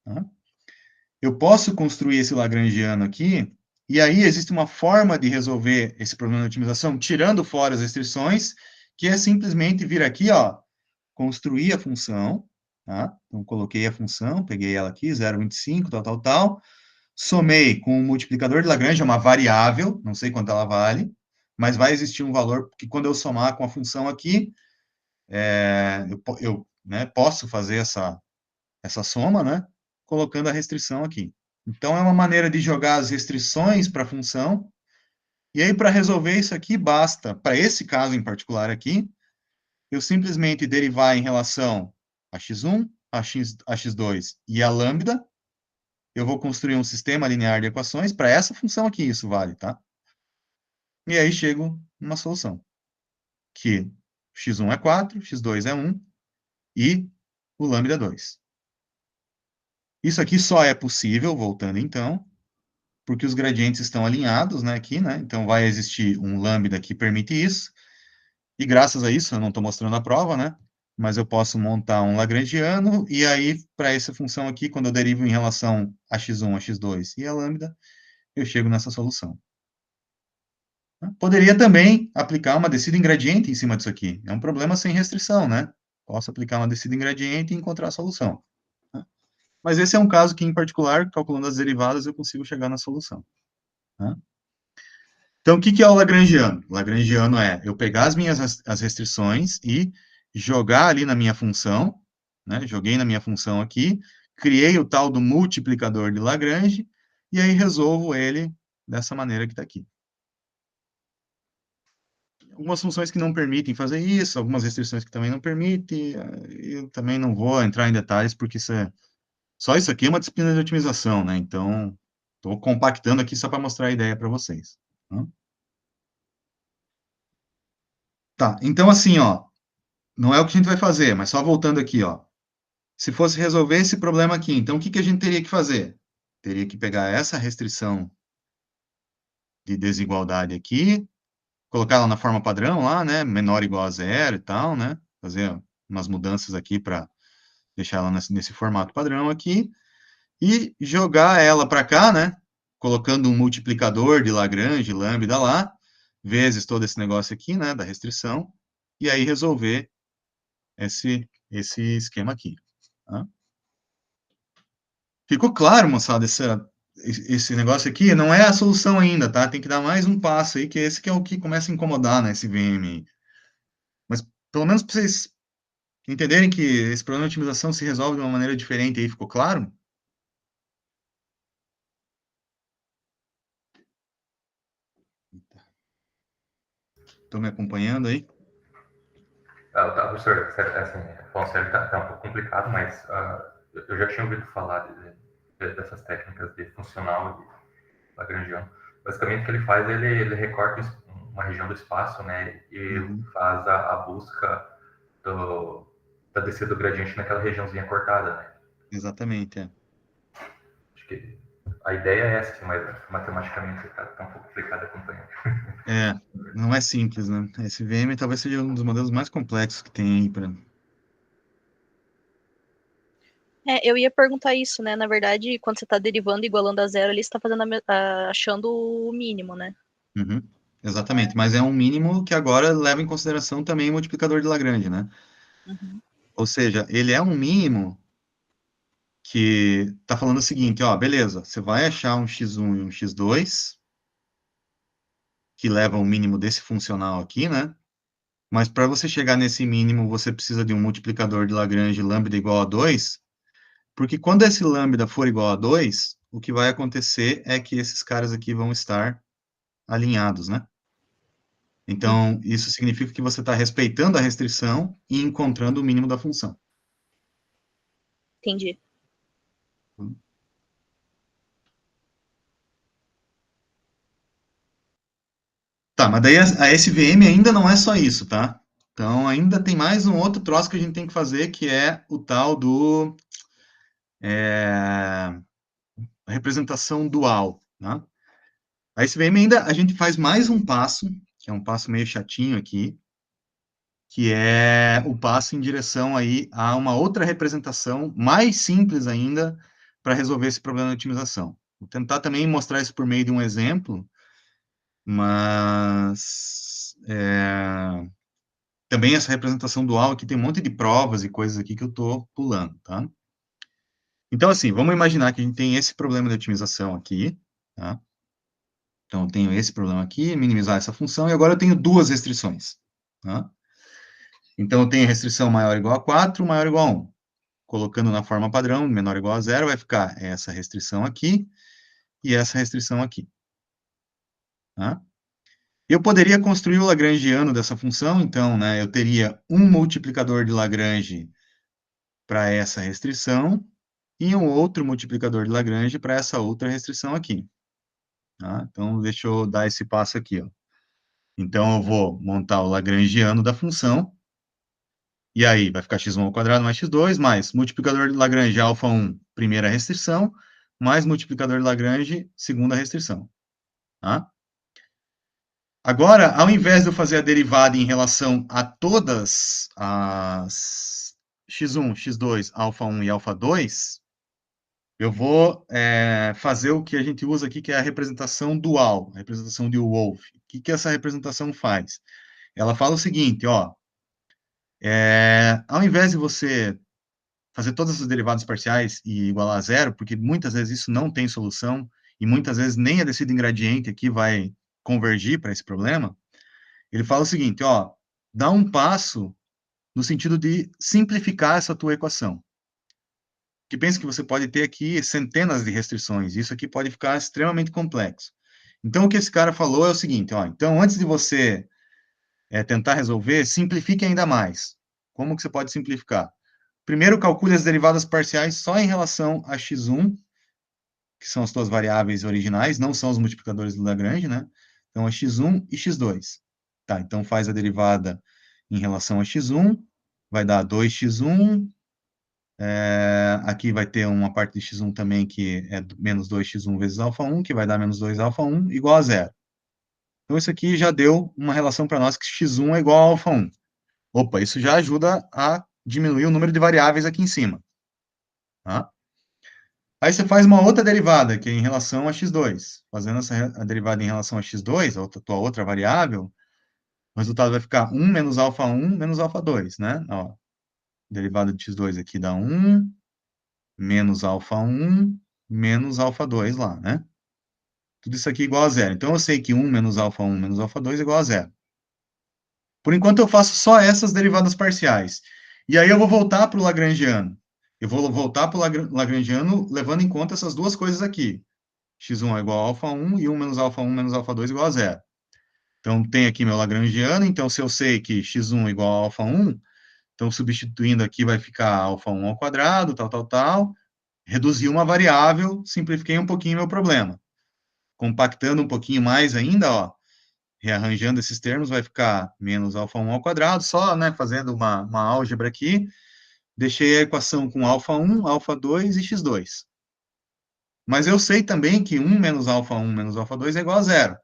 Tá? Eu posso construir esse lagrangiano aqui, e aí existe uma forma de resolver esse problema de otimização, tirando fora as restrições, que é simplesmente vir aqui, ó, construir a função, tá? Então, coloquei a função, peguei ela aqui, 0,25, tal, tal, tal, somei com o multiplicador de Lagrange, é uma variável, não sei quanto ela vale, mas vai existir um valor que quando eu somar com a função aqui, eu né, posso fazer essa soma, né, colocando a restrição aqui. Então, é uma maneira de jogar as restrições para a função, e aí, para resolver isso aqui, basta, para esse caso em particular aqui, eu simplesmente derivar em relação a x1, a x2 e a lambda, eu vou construir um sistema linear de equações para essa função aqui, isso vale, tá? E aí chego numa solução, que x1 é 4, x2 é 1 e o lambda é 2. Isso aqui só é possível, voltando então, porque os gradientes estão alinhados, né, aqui, né? Então vai existir um lambda que permite isso, e graças a isso, eu não estou mostrando a prova, né? Mas eu posso montar um lagrangiano, e aí, para essa função aqui, quando eu derivo em relação a x1, a x2 e a lambda, eu chego nessa solução. Poderia também aplicar uma descida em gradiente em cima disso aqui. É um problema sem restrição, né? Posso aplicar uma descida em gradiente e encontrar a solução. Mas esse é um caso que, em particular, calculando as derivadas, eu consigo chegar na solução. Então, o que é o lagrangiano? O lagrangiano é eu pegar as restrições e jogar ali na minha função, né? Joguei na minha função aqui, criei o tal do multiplicador de Lagrange, e aí resolvo ele dessa maneira que está aqui. Algumas funções que não permitem fazer isso, algumas restrições que também não permitem, eu também não vou entrar em detalhes, porque só isso aqui é uma disciplina de otimização, né? Então, estou compactando aqui só para mostrar a ideia para vocês. Tá, então assim, ó, não é o que a gente vai fazer, mas só voltando aqui, ó. Se fosse resolver esse problema aqui, então o que a gente teria que fazer? Teria que pegar essa restrição de desigualdade aqui, colocar ela na forma padrão lá, né, menor ou igual a zero e tal, né, fazer umas mudanças aqui para deixar ela nesse formato padrão aqui, e jogar ela para cá, né, colocando um multiplicador de Lagrange, lambda lá, vezes todo esse negócio aqui, né, da restrição, e aí resolver esse esquema aqui. Tá? Ficou claro, moçada, esse negócio aqui não é a solução ainda, tá? Tem que dar mais um passo aí, que esse que é o que começa a incomodar, né, esse VM. Mas, pelo menos para vocês entenderem que esse problema de otimização se resolve de uma maneira diferente aí, ficou claro? Estão me acompanhando aí? Professor, assim, falando sério, tá um pouco complicado, mas eu já tinha ouvido falar dessas técnicas de funcional lagrangiano. Basicamente, o que ele faz, ele recorta uma região do espaço, né, e faz a busca da descida do gradiente naquela regiãozinha cortada, né? Exatamente, Acho que a ideia é essa, mas matematicamente tá um pouco complicado acompanhar. Não é simples, né? A SVM talvez seja um dos modelos mais complexos que tem aí para... Eu ia perguntar isso, né? Na verdade, quando você está derivando e igualando a zero, ele está fazendo achando o mínimo, né? Uhum. Exatamente, mas é um mínimo que agora leva em consideração também o multiplicador de Lagrange, né? Uhum. Ou seja, ele é um mínimo que está falando o seguinte, ó, beleza, você vai achar um x1 e um x2, que levam o mínimo desse funcional aqui, né? Mas para você chegar nesse mínimo, você precisa de um multiplicador de Lagrange lambda igual a 2, porque quando esse lambda for igual a 2, o que vai acontecer é que esses caras aqui vão estar alinhados, né? Então, isso significa que você está respeitando a restrição e encontrando o mínimo da função. Entendi. Tá, mas daí a SVM ainda não é só isso, tá? Então, ainda tem mais um outro troço que a gente tem que fazer, que é o tal do representação dual, tá? A SVM ainda, a gente faz mais um passo, que é um passo meio chatinho aqui, que é o passo em direção aí a uma outra representação mais simples ainda para resolver esse problema de otimização. Vou tentar também mostrar isso por meio de um exemplo, mas também essa representação dual aqui tem um monte de provas e coisas aqui que eu estou pulando, tá? Então, assim, vamos imaginar que a gente tem esse problema de otimização aqui, tá? Então, eu tenho esse problema aqui, minimizar essa função, e agora eu tenho duas restrições, tá? Então, eu tenho restrição maior ou igual a 4, maior ou igual a 1. Colocando na forma padrão, menor ou igual a 0, vai ficar essa restrição aqui e essa restrição aqui, tá? Eu poderia construir o lagrangiano dessa função, então, né, eu teria um multiplicador de Lagrange para essa restrição e um outro multiplicador de Lagrange para essa outra restrição aqui. Tá? Então, deixa eu dar esse passo aqui. Ó. Então, eu vou montar o lagrangiano da função, e aí vai ficar x1 ao quadrado mais x2, mais multiplicador de Lagrange alfa 1, primeira restrição, mais multiplicador de Lagrange, segunda restrição. Tá? Agora, ao invés de eu fazer a derivada em relação a todas as x1, x2, alfa 1 e alfa 2, eu vou fazer o que a gente usa aqui, que é a representação dual, a representação de Wolff. O que essa representação faz? Ela fala o seguinte, ó, ao invés de você fazer todas as derivadas parciais e igualar a zero, porque muitas vezes isso não tem solução, e muitas vezes nem a descida em gradiente aqui vai convergir para esse problema, ele fala o seguinte, ó, dá um passo no sentido de simplificar essa tua equação. Que pensa que você pode ter aqui centenas de restrições, isso aqui pode ficar extremamente complexo. Então, o que esse cara falou é o seguinte, ó, então, antes de você tentar resolver, simplifique ainda mais. Como que você pode simplificar? Primeiro, calcule as derivadas parciais só em relação a x1, que são as suas variáveis originais, não são os multiplicadores do Lagrange, né? Então, é x1 e x2. Tá, então faz a derivada em relação a x1, vai dar 2x1, aqui vai ter uma parte de x1 também, que é menos 2x1 vezes alfa 1, que vai dar menos 2 alfa 1, igual a zero. Então, isso aqui já deu uma relação para nós que x1 é igual a alfa 1. Opa, isso já ajuda a diminuir o número de variáveis aqui em cima. Tá? Aí você faz uma outra derivada, que é em relação a x2. Fazendo a derivada em relação a x2, a tua outra variável, o resultado vai ficar 1 menos alfa 1 menos alfa 2, né? Ó, derivada de x2 aqui dá 1, menos alfa 1, menos alfa 2 lá, né? Tudo isso aqui igual a zero. Então, eu sei que 1 menos alfa 1 menos alfa 2 é igual a zero. Por enquanto, eu faço só essas derivadas parciais. E aí, eu vou voltar para o lagrangiano. Eu vou voltar para o lagrangiano levando em conta essas duas coisas aqui. x1 é igual a alfa 1 e 1 menos alfa 2 igual a zero. Então, tem aqui meu lagrangiano. Então, se eu sei que x1 é igual a alfa 1, então, substituindo aqui, vai ficar alfa 1 ao quadrado, tal. Reduzi uma variável, simplifiquei um pouquinho meu problema. compactando um pouquinho mais ainda, ó, rearranjando esses termos, vai ficar menos alfa 1 ao quadrado, só, né, fazendo uma álgebra aqui, deixei a equação com alfa 1, alfa 2 e x2. Mas eu sei também que 1 menos alfa 1 menos alfa 2 é igual a zero.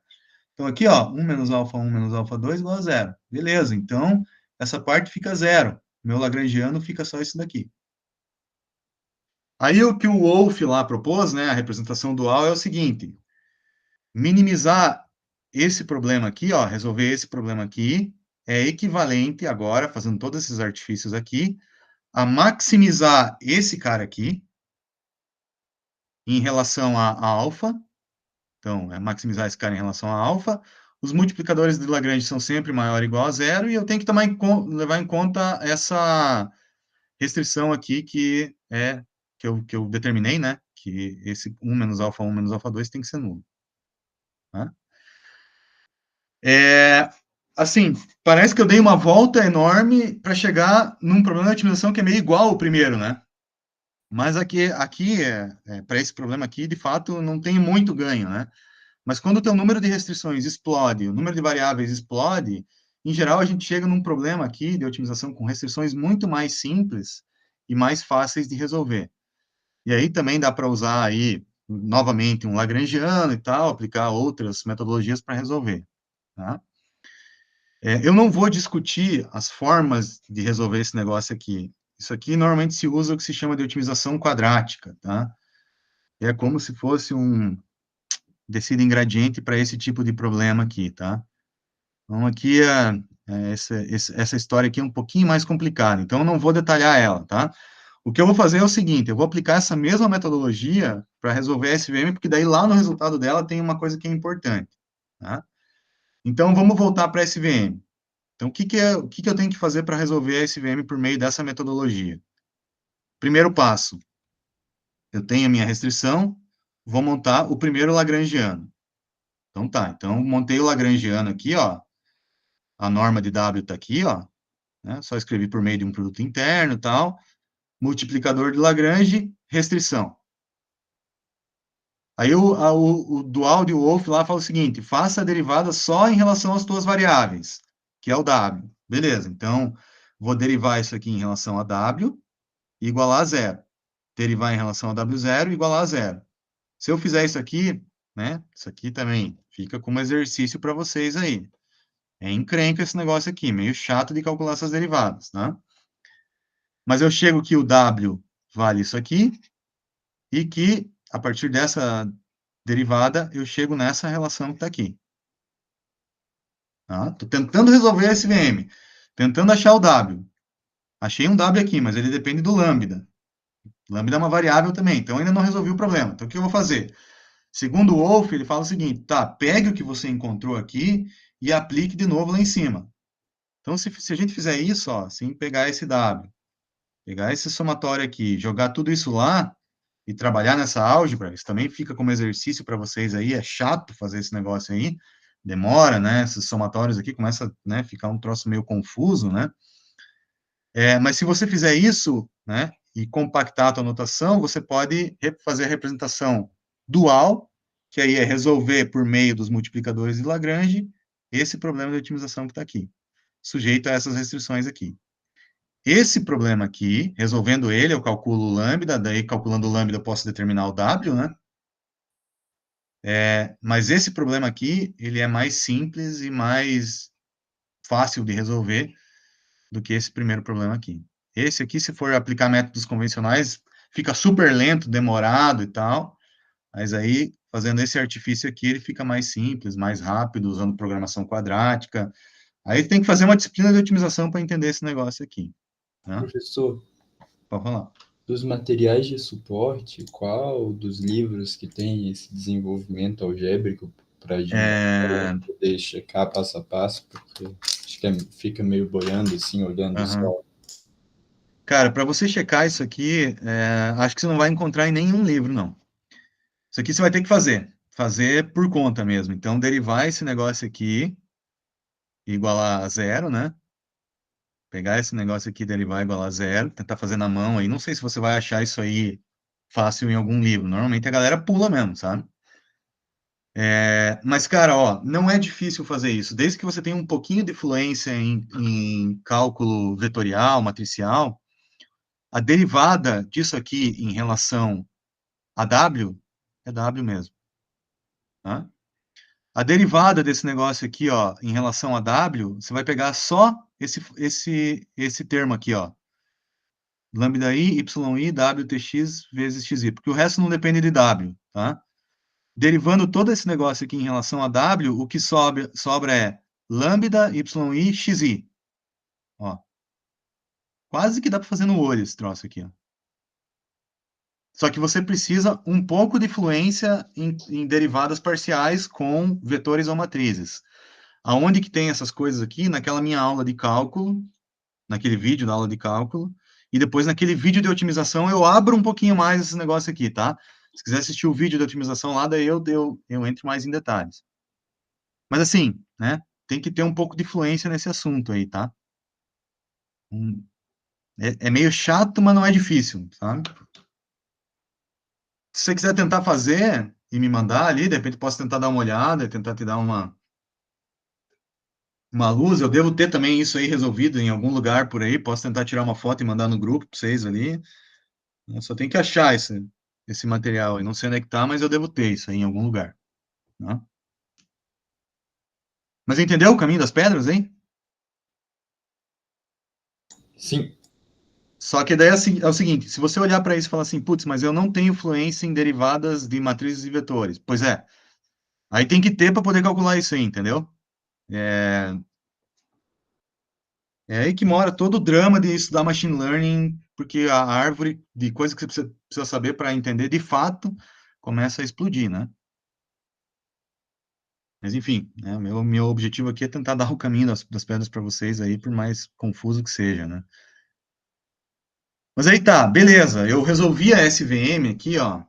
Então, aqui, ó, 1 menos alfa 1 menos alfa 2 igual a zero. Beleza, então, essa parte fica zero. Meu lagrangiano fica só isso daqui. Aí, o que o Wolff lá propôs, né, a representação dual, é o seguinte: minimizar esse problema aqui, ó, resolver esse problema aqui, é equivalente agora, fazendo todos esses artifícios aqui, a maximizar esse cara aqui, em relação a alfa. Então, é maximizar esse cara em relação a alfa. Os multiplicadores de Lagrange são sempre maior ou igual a zero, e eu tenho que levar em conta essa restrição aqui, que eu determinei, né? Que esse 1 menos alfa 1 menos alfa 2 tem que ser nulo. Tá? Assim, parece que eu dei uma volta enorme para chegar num problema de otimização que é meio igual ao primeiro, né? Mas aqui para esse problema aqui, de fato, não tem muito ganho, né? Mas quando o teu número de restrições explode, o número de variáveis explode, em geral a gente chega num problema aqui de otimização com restrições muito mais simples e mais fáceis de resolver. E aí também dá para usar aí, novamente, um lagrangiano e tal, aplicar outras metodologias para resolver, tá? Eu não vou discutir as formas de resolver esse negócio aqui. Isso aqui normalmente se usa o que se chama de otimização quadrática, tá? É como se fosse um descida em gradiente para esse tipo de problema aqui, tá? Então, aqui, essa história aqui é um pouquinho mais complicada, então eu não vou detalhar ela, tá? O que eu vou fazer é o seguinte, eu vou aplicar essa mesma metodologia para resolver a SVM, porque daí lá no resultado dela tem uma coisa que é importante, tá? Então, vamos voltar para a SVM. Então, o que eu tenho que fazer para resolver a SVM por meio dessa metodologia? Primeiro passo, eu tenho a minha restrição, vou montar o primeiro lagrangiano. Então, tá, então montei o lagrangiano aqui, ó, a norma de W está aqui, ó, né? Só escrevi por meio de um produto interno e tal, multiplicador de Lagrange, restrição. Aí o dual de Wolff lá fala o seguinte, faça a derivada só em relação às tuas variáveis, que é o W. Beleza, então, vou derivar isso aqui em relação a W, e igualar a zero. Derivar em relação a W0, igualar a zero. Se eu fizer isso aqui, né, isso aqui também fica como exercício para vocês aí. É encrenca esse negócio aqui, meio chato de calcular essas derivadas, tá? Mas eu chego que o W vale isso aqui, e que, a partir dessa derivada, eu chego nessa relação que está aqui. Tá? Estou tentando resolver a SVM, tentando achar o W. Achei um W aqui, mas ele depende do lambda. Lambda é uma variável também, então ainda não resolvi o problema. Então, o que eu vou fazer? Segundo o Wolff, ele fala o seguinte, tá, pegue o que você encontrou aqui e aplique de novo lá em cima. Então, se a gente fizer isso, ó, assim, pegar esse W, pegar esse somatório aqui, jogar tudo isso lá e trabalhar nessa álgebra, isso também fica como exercício para vocês aí, é chato fazer esse negócio aí, demora, né, esses somatórios aqui começa, né, ficar um troço meio confuso, né, mas se você fizer isso, né, e compactar a tua notação, você pode fazer a representação dual, que aí é resolver por meio dos multiplicadores de Lagrange esse problema de otimização que está aqui, sujeito a essas restrições aqui. Esse problema aqui, resolvendo ele, eu calculo o lambda, daí calculando o lambda eu posso determinar o W, né? Mas esse problema aqui, ele é mais simples e mais fácil de resolver do que esse primeiro problema aqui. Esse aqui, se for aplicar métodos convencionais, fica super lento, demorado e tal, mas aí, fazendo esse artifício aqui, ele fica mais simples, mais rápido, usando programação quadrática. Aí tem que fazer uma disciplina de otimização para entender esse negócio aqui. Né? Professor, pode falar. Dos materiais de suporte, qual dos livros que tem esse desenvolvimento algébrico para a gente poder checar passo a passo, porque acho que fica meio boiando assim, olhando só. Cara, para você checar isso aqui, acho que você não vai encontrar em nenhum livro, não. Isso aqui você vai ter que fazer por conta mesmo. Então, derivar esse negócio aqui, igualar a zero, né? Pegar esse negócio aqui, derivar igual a zero, tentar fazer na mão aí. Não sei se você vai achar isso aí fácil em algum livro. Normalmente a galera pula mesmo, sabe? Mas, cara, ó, não é difícil fazer isso. Desde que você tenha um pouquinho de fluência em cálculo vetorial, matricial, a derivada disso aqui em relação a W é W mesmo. Tá? A derivada desse negócio aqui, ó, em relação a W, você vai pegar só esse termo aqui, ó. Lambda I, YI, WTX vezes XI, porque o resto não depende de W, tá? Derivando todo esse negócio aqui em relação a W, o que sobra é lambda, YI, XI. Ó. Quase que dá para fazer no olho esse troço aqui, ó. Só que você precisa um pouco de fluência em derivadas parciais com vetores ou matrizes. Aonde que tem essas coisas aqui? Naquela minha aula de cálculo, naquele vídeo da aula de cálculo, e depois naquele vídeo de otimização eu abro um pouquinho mais esse negócio aqui, tá? Se quiser assistir o vídeo de otimização lá, daí eu entro mais em detalhes. Mas assim, né, tem que ter um pouco de fluência nesse assunto aí, tá? É meio chato, mas não é difícil, sabe? Se você quiser tentar fazer e me mandar ali, de repente posso tentar dar uma olhada, tentar te dar uma luz. Eu devo ter também isso aí resolvido em algum lugar por aí. Posso tentar tirar uma foto e mandar no grupo para vocês ali. Eu só tenho que achar esse material. Eu não sei onde é que tá, mas eu devo ter isso aí em algum lugar. Né? Mas entendeu o caminho das pedras, hein? Sim. Só que daí é o seguinte, se você olhar para isso e falar assim, putz, mas eu não tenho fluência em derivadas de matrizes e vetores. Pois é. Aí tem que ter para poder calcular isso aí, entendeu? É aí que mora todo o drama de estudar machine learning, porque a árvore de coisas que você precisa saber para entender de fato começa a explodir, né? Mas enfim, né, meu objetivo aqui é tentar dar o caminho das pedras para vocês aí, por mais confuso que seja, né? Mas aí tá, beleza, eu resolvi a SVM aqui, ó,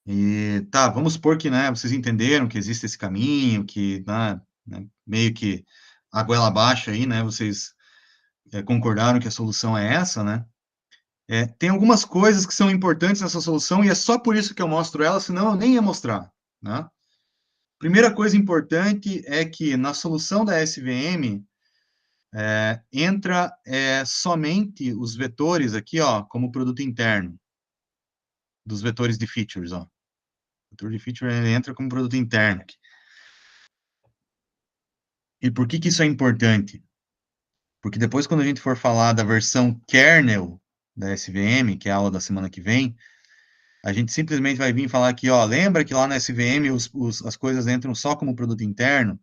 e tá, vamos supor que, né, vocês entenderam que existe esse caminho, que, meio que a goela abaixo aí, né, vocês concordaram que a solução é essa, né? Tem algumas coisas que são importantes nessa solução e é só por isso que eu mostro ela, senão eu nem ia mostrar, né? Primeira coisa importante é que na solução da SVM entra somente os vetores aqui, ó, como produto interno dos vetores de features, ó. O vetor de feature entra como produto interno aqui. E por que isso é importante? Porque depois, quando a gente for falar da versão kernel da SVM, que é a aula da semana que vem, a gente simplesmente vai vir falar aqui, ó, lembra que lá na SVM as coisas entram só como produto interno?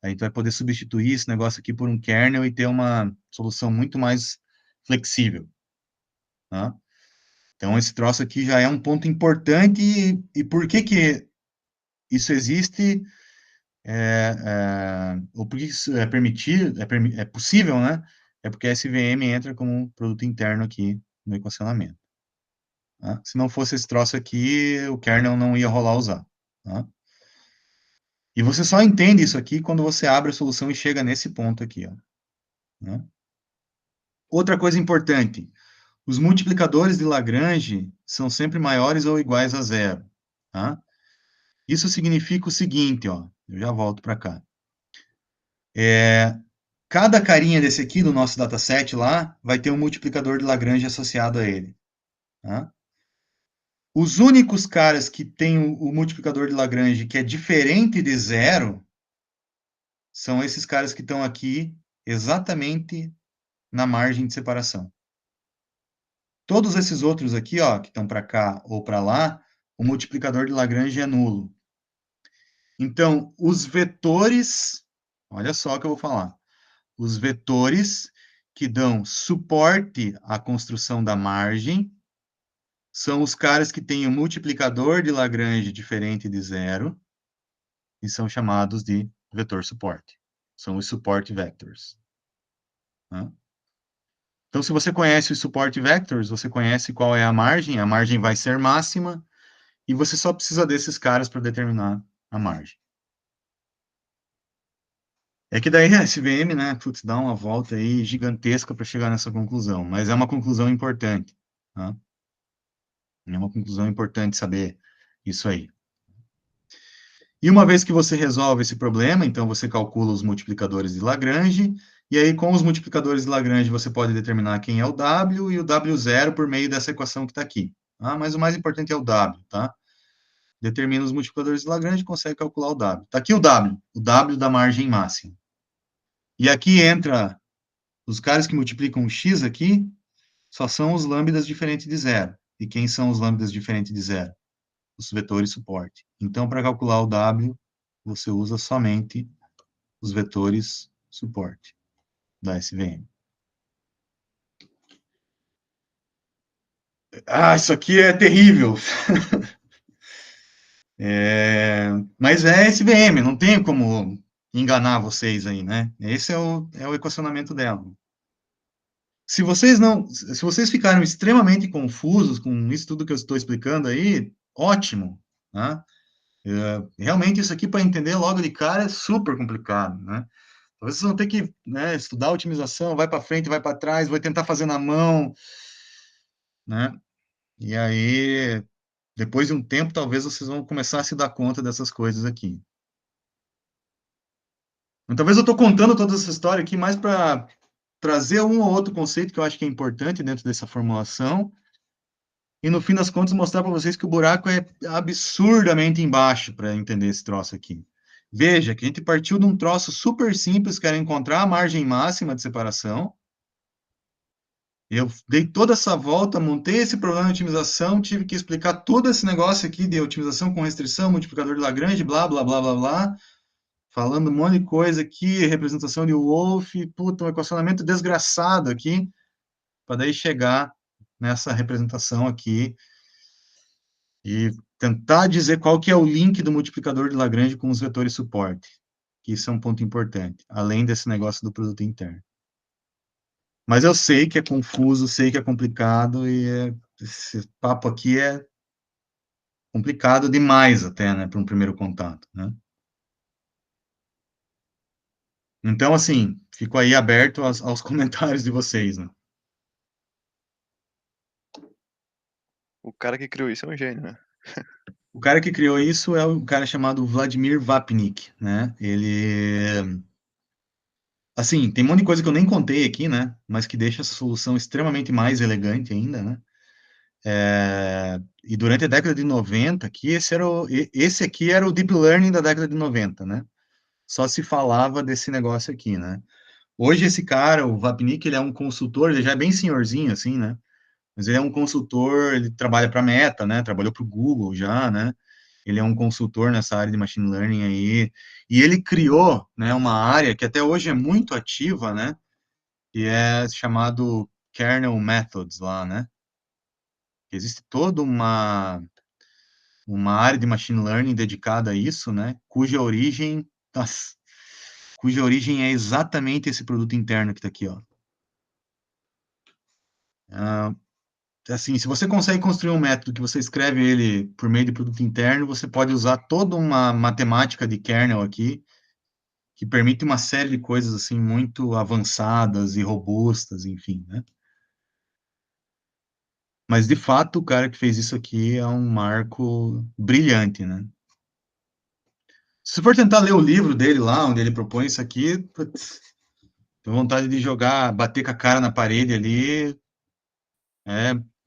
A gente vai poder substituir esse negócio aqui por um kernel e ter uma solução muito mais flexível. Tá? Então, esse troço aqui já é um ponto importante. E por que isso existe? Ou por que isso é permitido? É possível, né? É porque a SVM entra como um produto interno aqui no equacionamento. Tá? Se não fosse esse troço aqui, o kernel não ia rolar usar. Tá? E você só entende isso aqui quando você abre a solução e chega nesse ponto aqui. Ó, né? Outra coisa importante, os multiplicadores de Lagrange são sempre maiores ou iguais a zero. Tá? Isso significa o seguinte, ó, eu já volto para cá. Cada carinha desse aqui do nosso dataset lá vai ter um multiplicador de Lagrange associado a ele. Tá? Os únicos caras que têm o multiplicador de Lagrange que é diferente de zero são esses caras que estão aqui exatamente na margem de separação. Todos esses outros aqui, ó, que estão para cá ou para lá, o multiplicador de Lagrange é nulo. Então, os vetores, olha só o que eu vou falar. Os vetores que dão suporte à construção da margem são os caras que têm o multiplicador de Lagrange diferente de zero e são chamados de vetor suporte. São os support vectors. Tá? Então, se você conhece os support vectors, você conhece qual é a margem vai ser máxima, e você só precisa desses caras para determinar a margem. É que daí a SVM, né, putz, dá uma volta aí gigantesca para chegar nessa conclusão, mas é uma conclusão importante. Tá? É uma conclusão importante saber isso aí. E uma vez que você resolve esse problema, então você calcula os multiplicadores de Lagrange, e aí com os multiplicadores de Lagrange você pode determinar quem é o W e o W0 por meio dessa equação que está aqui. Tá? Mas o mais importante é o W, tá? Determina os multiplicadores de Lagrange e consegue calcular o W. Está aqui o W da margem máxima. E aqui entra os caras que multiplicam o X aqui, só são os lambdas diferentes de zero. E quem são os lambdas diferentes de zero? Os vetores suporte. Então, para calcular o W, você usa somente os vetores suporte da SVM. Ah, isso aqui é terrível. Mas é SVM, não tem como enganar vocês aí, né? Esse é o equacionamento dela. Se vocês ficaram extremamente confusos com isso tudo que eu estou explicando aí, ótimo, né? Realmente isso aqui para entender logo de cara é super complicado, né? Talvez vocês vão ter que, né, estudar a otimização, vai para frente, vai para trás, vai tentar fazer na mão, né? E aí, depois de um tempo, talvez vocês vão começar a se dar conta dessas coisas aqui. Então, talvez eu estou contando toda essa história aqui mais para trazer um ou outro conceito que eu acho que é importante dentro dessa formulação, e no fim das contas mostrar para vocês que o buraco é absurdamente embaixo para entender esse troço aqui. Veja que a gente partiu de um troço super simples, que era encontrar a margem máxima de separação. Eu dei toda essa volta, montei esse problema de otimização, tive que explicar todo esse negócio aqui de otimização com restrição, multiplicador de Lagrange, blá, blá, blá, blá, blá, falando um monte de coisa aqui, representação de Wolff, puta, um equacionamento desgraçado aqui, para daí chegar nessa representação aqui e tentar dizer qual que é o link do multiplicador de Lagrange com os vetores suporte, que isso é um ponto importante, além desse negócio do produto interno. Mas eu sei que é confuso, sei que é complicado, e esse papo aqui é complicado demais até, né, para um primeiro contato, né? Então, assim, fico aí aberto aos comentários de vocês, né? O cara que criou isso é um gênio, né? O cara que criou isso é um cara chamado Vladimir Vapnik, né? Ele... Assim, tem um monte de coisa que eu nem contei aqui, né? Mas que deixa essa solução extremamente mais elegante ainda, né? E durante a década de 90, aqui, esse aqui era o Deep Learning da década de 90, né? Só se falava desse negócio aqui, né? Hoje esse cara, o Vapnik, ele é um consultor, ele já é bem senhorzinho, assim, né? Mas ele é um consultor, ele trabalha para a Meta, né? Trabalhou para o Google já, né? Ele é um consultor nessa área de machine learning aí, e ele criou, né, uma área que até hoje é muito ativa, né, que é chamado kernel methods lá, né. Existe toda uma área de machine learning dedicada a isso, né, cuja origem é exatamente esse produto interno que está aqui, ó. Assim, se você consegue construir um método que você escreve ele por meio de produto interno, você pode usar toda uma matemática de kernel aqui, que permite uma série de coisas, assim, muito avançadas e robustas, enfim, né? Mas, de fato, o cara que fez isso aqui é um marco brilhante, né? Se for tentar ler o livro dele lá, onde ele propõe isso aqui, putz, tenho vontade de jogar, bater com a cara na parede ali,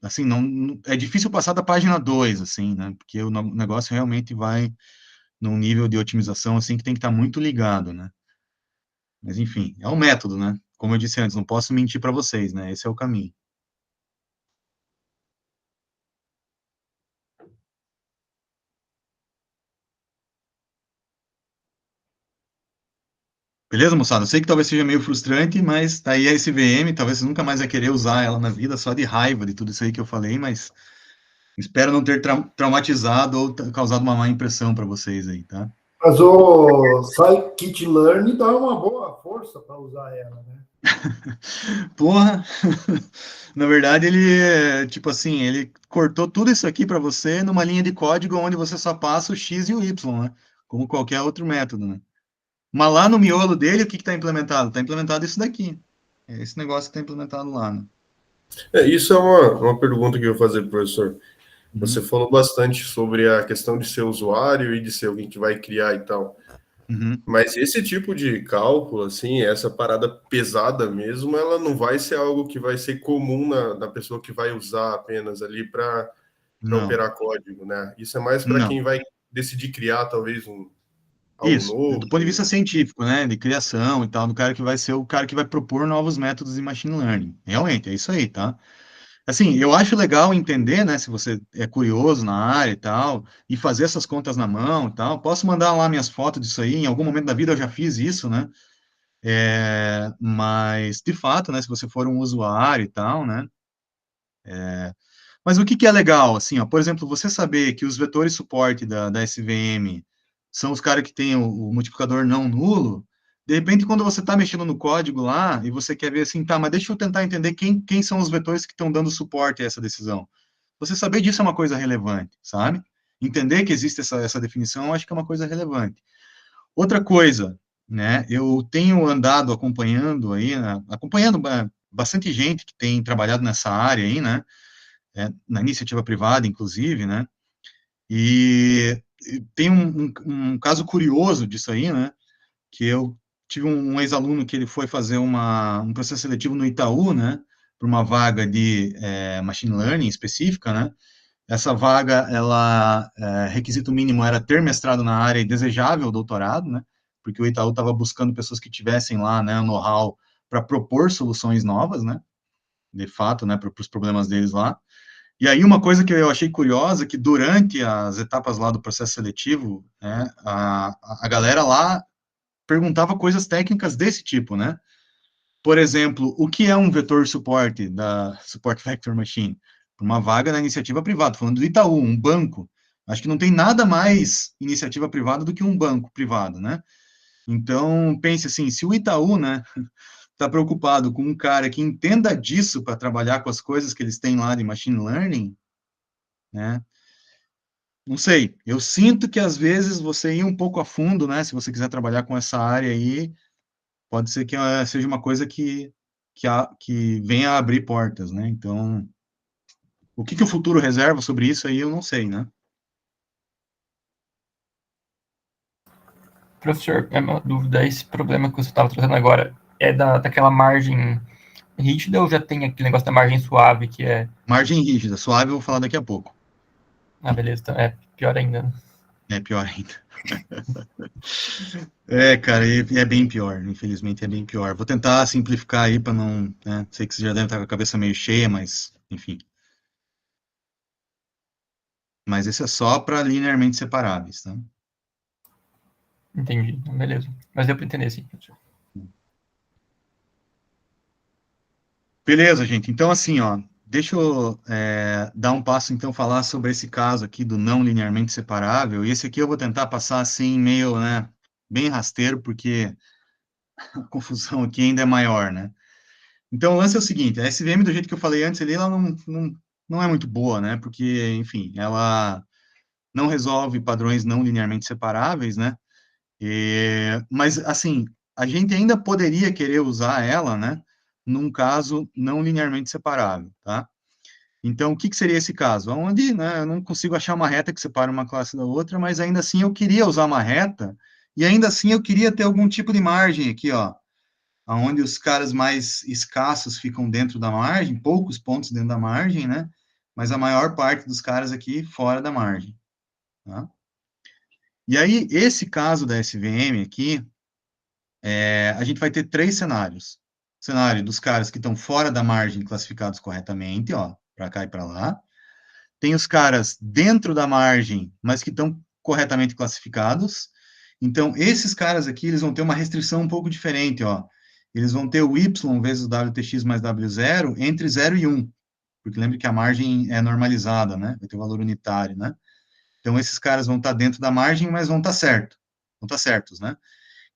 assim, não, é difícil passar da página 2, assim, né? Porque o negócio realmente vai num nível de otimização, assim, que tem que estar muito ligado, né? Mas, enfim, é um método, né? Como eu disse antes, não posso mentir para vocês, né? Esse é o caminho. Beleza, moçada? Eu sei que talvez seja meio frustrante, mas tá aí a SVM, talvez você nunca mais vai querer usar ela na vida, só de raiva de tudo isso aí que eu falei, mas espero não ter traumatizado ou causado uma má impressão para vocês aí, tá? Mas o Scikit-learn dá uma boa força para usar ela, né? Porra! Na verdade, ele, tipo assim, ele cortou tudo isso aqui para você numa linha de código onde você só passa o X e o Y, né? Como qualquer outro método, né? Mas lá no miolo dele, o que está implementado? Está implementado isso daqui. Esse negócio está implementado lá, né? Isso é uma pergunta que eu vou fazer, professor. Você falou bastante sobre a questão de ser usuário e de ser alguém que vai criar e tal. Mas esse tipo de cálculo, assim, essa parada pesada mesmo, ela não vai ser algo que vai ser comum na pessoa que vai usar apenas ali para operar código, né? Isso é mais para quem vai decidir criar, talvez, algo novo. Do ponto de vista científico, né, de criação e tal, do cara que vai ser o cara que vai propor novos métodos de machine learning. Realmente, é isso aí, tá? Assim, eu acho legal entender, né, se você é curioso na área e tal, e fazer essas contas na mão e tal. Posso mandar lá minhas fotos disso aí, em algum momento da vida eu já fiz isso, né? Mas, de fato, né, se você for um usuário e tal, né? Mas o que é legal, assim, ó, por exemplo, você saber que os vetores suporte da SVM são os caras que têm o multiplicador não nulo, de repente, quando você está mexendo no código lá, e você quer ver assim, tá, mas deixa eu tentar entender quem são os vetores que estão dando suporte a essa decisão. Você saber disso é uma coisa relevante, sabe? Entender que existe essa definição, eu acho que é uma coisa relevante. Outra coisa, né, eu tenho andado acompanhando aí, né, acompanhando bastante gente que tem trabalhado nessa área aí, né, na iniciativa privada, inclusive, né, e tem um caso curioso disso aí, né, que eu tive um ex-aluno que ele foi fazer um processo seletivo no Itaú, né, para uma vaga de machine learning específica, né, essa vaga, requisito mínimo era ter mestrado na área e desejável doutorado, né, porque o Itaú estava buscando pessoas que tivessem lá, né, know-how para propor soluções novas, né, de fato, né, para os problemas deles lá. E aí uma coisa que eu achei curiosa, que durante as etapas lá do processo seletivo, né, a galera lá perguntava coisas técnicas desse tipo, né? Por exemplo, o que é um vetor suporte da Support Vector Machine? Uma vaga na iniciativa privada, falando do Itaú, um banco. Acho que não tem nada mais iniciativa privada do que um banco privado, né? Então, pense assim, se o Itaú, né, está preocupado com um cara que entenda disso para trabalhar com as coisas que eles têm lá de machine learning, né? Não sei, eu sinto que às vezes você ir um pouco a fundo, né, se você quiser trabalhar com essa área aí, pode ser que seja uma coisa que venha a abrir portas, né? Então, o que o futuro reserva sobre isso aí, eu não sei, né? Professor, é uma dúvida, esse problema que você estava trazendo agora é daquela margem rígida ou já tem aquele negócio da margem suave que é... Margem rígida, suave eu vou falar daqui a pouco. Ah, beleza, então é pior ainda. É pior ainda. Cara, é bem pior, infelizmente é bem pior. Vou tentar simplificar aí para não, né, sei que você já deve estar com a cabeça meio cheia, mas, enfim. Mas esse é só para linearmente separáveis, tá? Entendi, beleza. Mas deu para entender, sim, professor. Beleza, gente. Então, assim, ó, deixa eu dar um passo, então, falar sobre esse caso aqui do não linearmente separável. E esse aqui eu vou tentar passar, assim, meio, né, bem rasteiro, porque a confusão aqui ainda é maior, né? Então, o lance é o seguinte, a SVM, do jeito que eu falei antes, ela não é muito boa, né? Porque, enfim, ela não resolve padrões não linearmente separáveis, né? Mas, assim, a gente ainda poderia querer usar ela, né? Num caso não linearmente separável, tá? Então, o que seria esse caso? Onde, né, eu não consigo achar uma reta que separe uma classe da outra, mas ainda assim eu queria usar uma reta, e ainda assim eu queria ter algum tipo de margem aqui, ó, onde os caras mais escassos ficam dentro da margem, poucos pontos dentro da margem, né? Mas a maior parte dos caras aqui fora da margem, tá? E aí, esse caso da SVM aqui, a gente vai ter 3 cenários. Cenário dos caras que estão fora da margem classificados corretamente, ó, para cá e para lá. Tem os caras dentro da margem, mas que estão corretamente classificados. Então, esses caras aqui, eles vão ter uma restrição um pouco diferente, ó. Eles vão ter o y vezes o WTX mais W0 entre 0 e 1, porque lembre que a margem é normalizada, né? Vai ter o valor unitário, né? Então, esses caras vão estar dentro da margem, mas vão estar certos, né?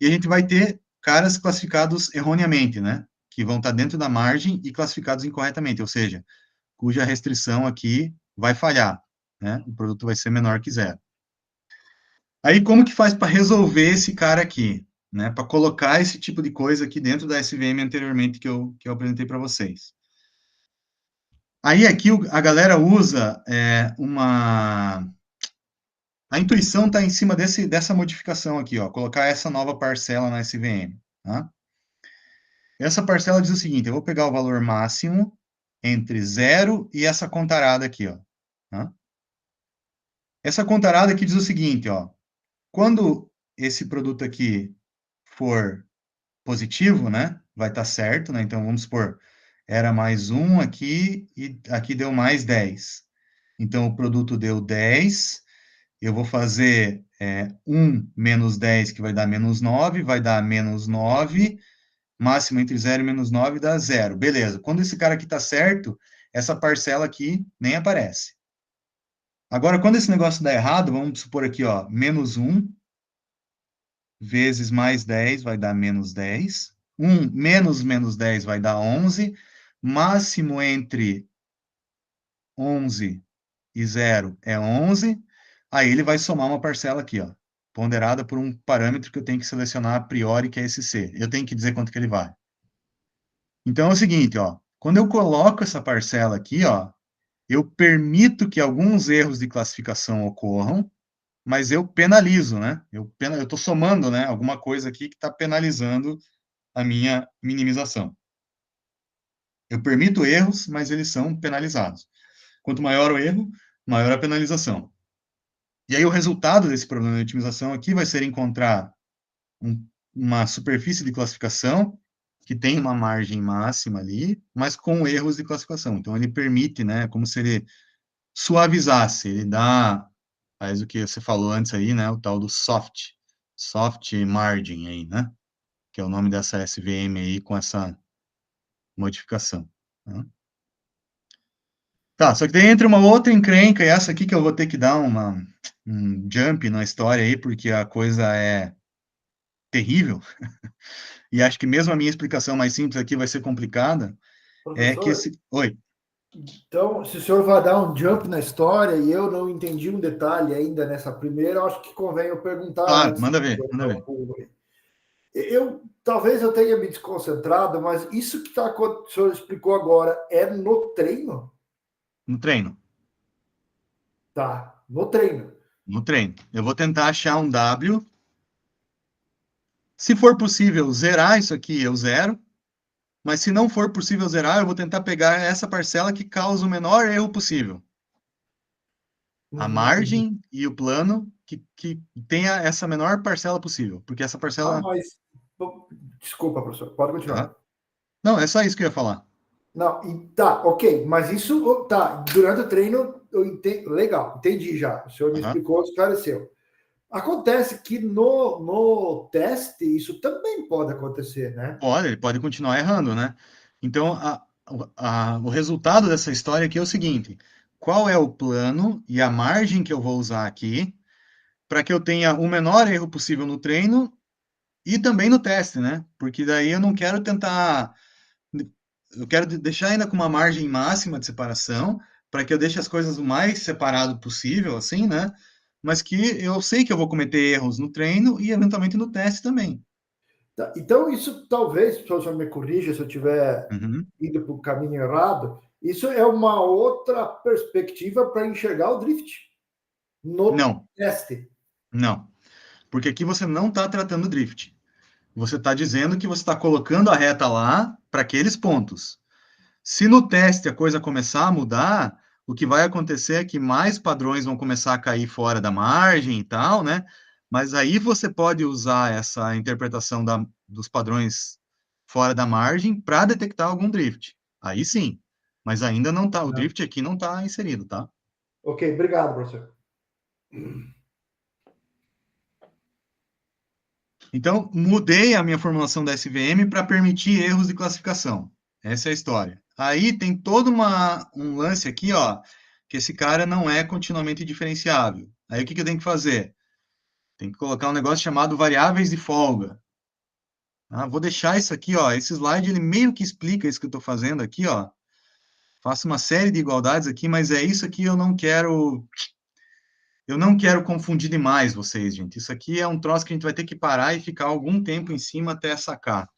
E a gente vai ter caras classificados erroneamente, né? Que vão estar dentro da margem e classificados incorretamente, ou seja, cuja restrição aqui vai falhar, né? O produto vai ser menor que 0. Aí, como que faz para resolver esse cara aqui, né? Para colocar esse tipo de coisa aqui dentro da SVM anteriormente que eu apresentei para vocês. Aí aqui a galera usa a intuição está em cima dessa modificação aqui, ó, colocar essa nova parcela na SVM. Tá? Essa parcela diz o seguinte, eu vou pegar o valor máximo entre 0 e essa contarada aqui, ó. Tá? Essa contarada aqui diz o seguinte, ó, quando esse produto aqui for positivo, né, vai estar certo, né, então vamos supor, era mais 1 aqui e aqui deu mais 10. Então o produto deu 10, eu vou fazer 1 menos 10, que vai dar menos 9, vai dar menos 9, máximo entre 0 e menos 9 dá 0. Beleza, quando esse cara aqui está certo, essa parcela aqui nem aparece. Agora, quando esse negócio dá errado, vamos supor aqui, ó, menos 1 vezes mais 10 vai dar menos 10. 1 menos menos 10 vai dar 11. Máximo entre 11 e 0 é 11. Aí ele vai somar uma parcela aqui, ó, ponderada por um parâmetro que eu tenho que selecionar a priori, que é esse C. Eu tenho que dizer quanto que ele vale. Então é o seguinte, ó, quando eu coloco essa parcela aqui, ó, eu permito que alguns erros de classificação ocorram, mas eu penalizo, né? Eu estou somando, né, alguma coisa aqui que está penalizando a minha minimização. Eu permito erros, mas eles são penalizados. Quanto maior o erro, maior a penalização. E aí o resultado desse problema de otimização aqui vai ser encontrar uma superfície de classificação que tem uma margem máxima ali, mas com erros de classificação. Então ele permite, né, como se ele suavizasse, ele faz o que você falou antes aí, né, o tal do soft margin aí, né, que é o nome dessa SVM aí com essa modificação. Né? Tá, só que daí entra uma outra encrenca, e essa aqui que eu vou ter que dar um jump na história aí, porque a coisa é terrível, e acho que mesmo a minha explicação mais simples aqui vai ser complicada, Professor, é que esse... Oi. Então, se o senhor vai dar um jump na história e eu não entendi um detalhe ainda nessa primeira, acho que convém eu perguntar Claro, antes. manda ver, manda ver. Talvez eu tenha me desconcentrado, mas isso que o senhor explicou agora é no treino? No treino. Tá, no treino. No treino. Eu vou tentar achar um W. Se for possível zerar isso aqui, eu zero. Mas se não for possível zerar, eu vou tentar pegar essa parcela que causa o menor erro possível. A margem e o plano que tenha essa menor parcela possível. Porque essa parcela... Desculpa, professor. Pode continuar. Não, é só isso que eu ia falar. Não, tá, ok. Mas isso, tá, durante o treino, eu entendi. Legal, entendi já. O senhor me explicou, esclareceu. Acontece que no teste isso também pode acontecer, né? Ele pode continuar errando, né? Então, o resultado dessa história aqui é o seguinte: qual é o plano e a margem que eu vou usar aqui para que eu tenha o menor erro possível no treino e também no teste, né? Porque daí eu não quero tentar... Eu quero deixar ainda com uma margem máxima de separação para que eu deixe as coisas o mais separado possível, assim, né? Mas que eu sei que eu vou cometer erros no treino e eventualmente no teste também. Tá, então, isso talvez, se o senhor me corrija se eu estiver indo para o caminho errado, isso é uma outra perspectiva para enxergar o drift no teste. Não, porque aqui você não está tratando drift. Você está dizendo que você está colocando a reta lá para aqueles pontos. Se no teste a coisa começar a mudar, o que vai acontecer é que mais padrões vão começar a cair fora da margem e tal, né? Mas aí você pode usar essa interpretação dos padrões fora da margem para detectar algum drift. Aí sim. Mas ainda não está. O drift aqui não está inserido, tá? Ok, obrigado, professor. Então, mudei a minha formulação da SVM para permitir erros de classificação. Essa é a história. Aí tem todo um lance aqui, ó, que esse cara não é continuamente diferenciável. Aí o que eu tenho que fazer? Tem que colocar um negócio chamado variáveis de folga. Vou deixar isso aqui, ó. Esse slide ele meio que explica isso que eu estou fazendo aqui, ó. Faço uma série de igualdades aqui, mas é isso aqui eu não quero confundir demais vocês, gente. Isso aqui é um troço que a gente vai ter que parar e ficar algum tempo em cima até sacar.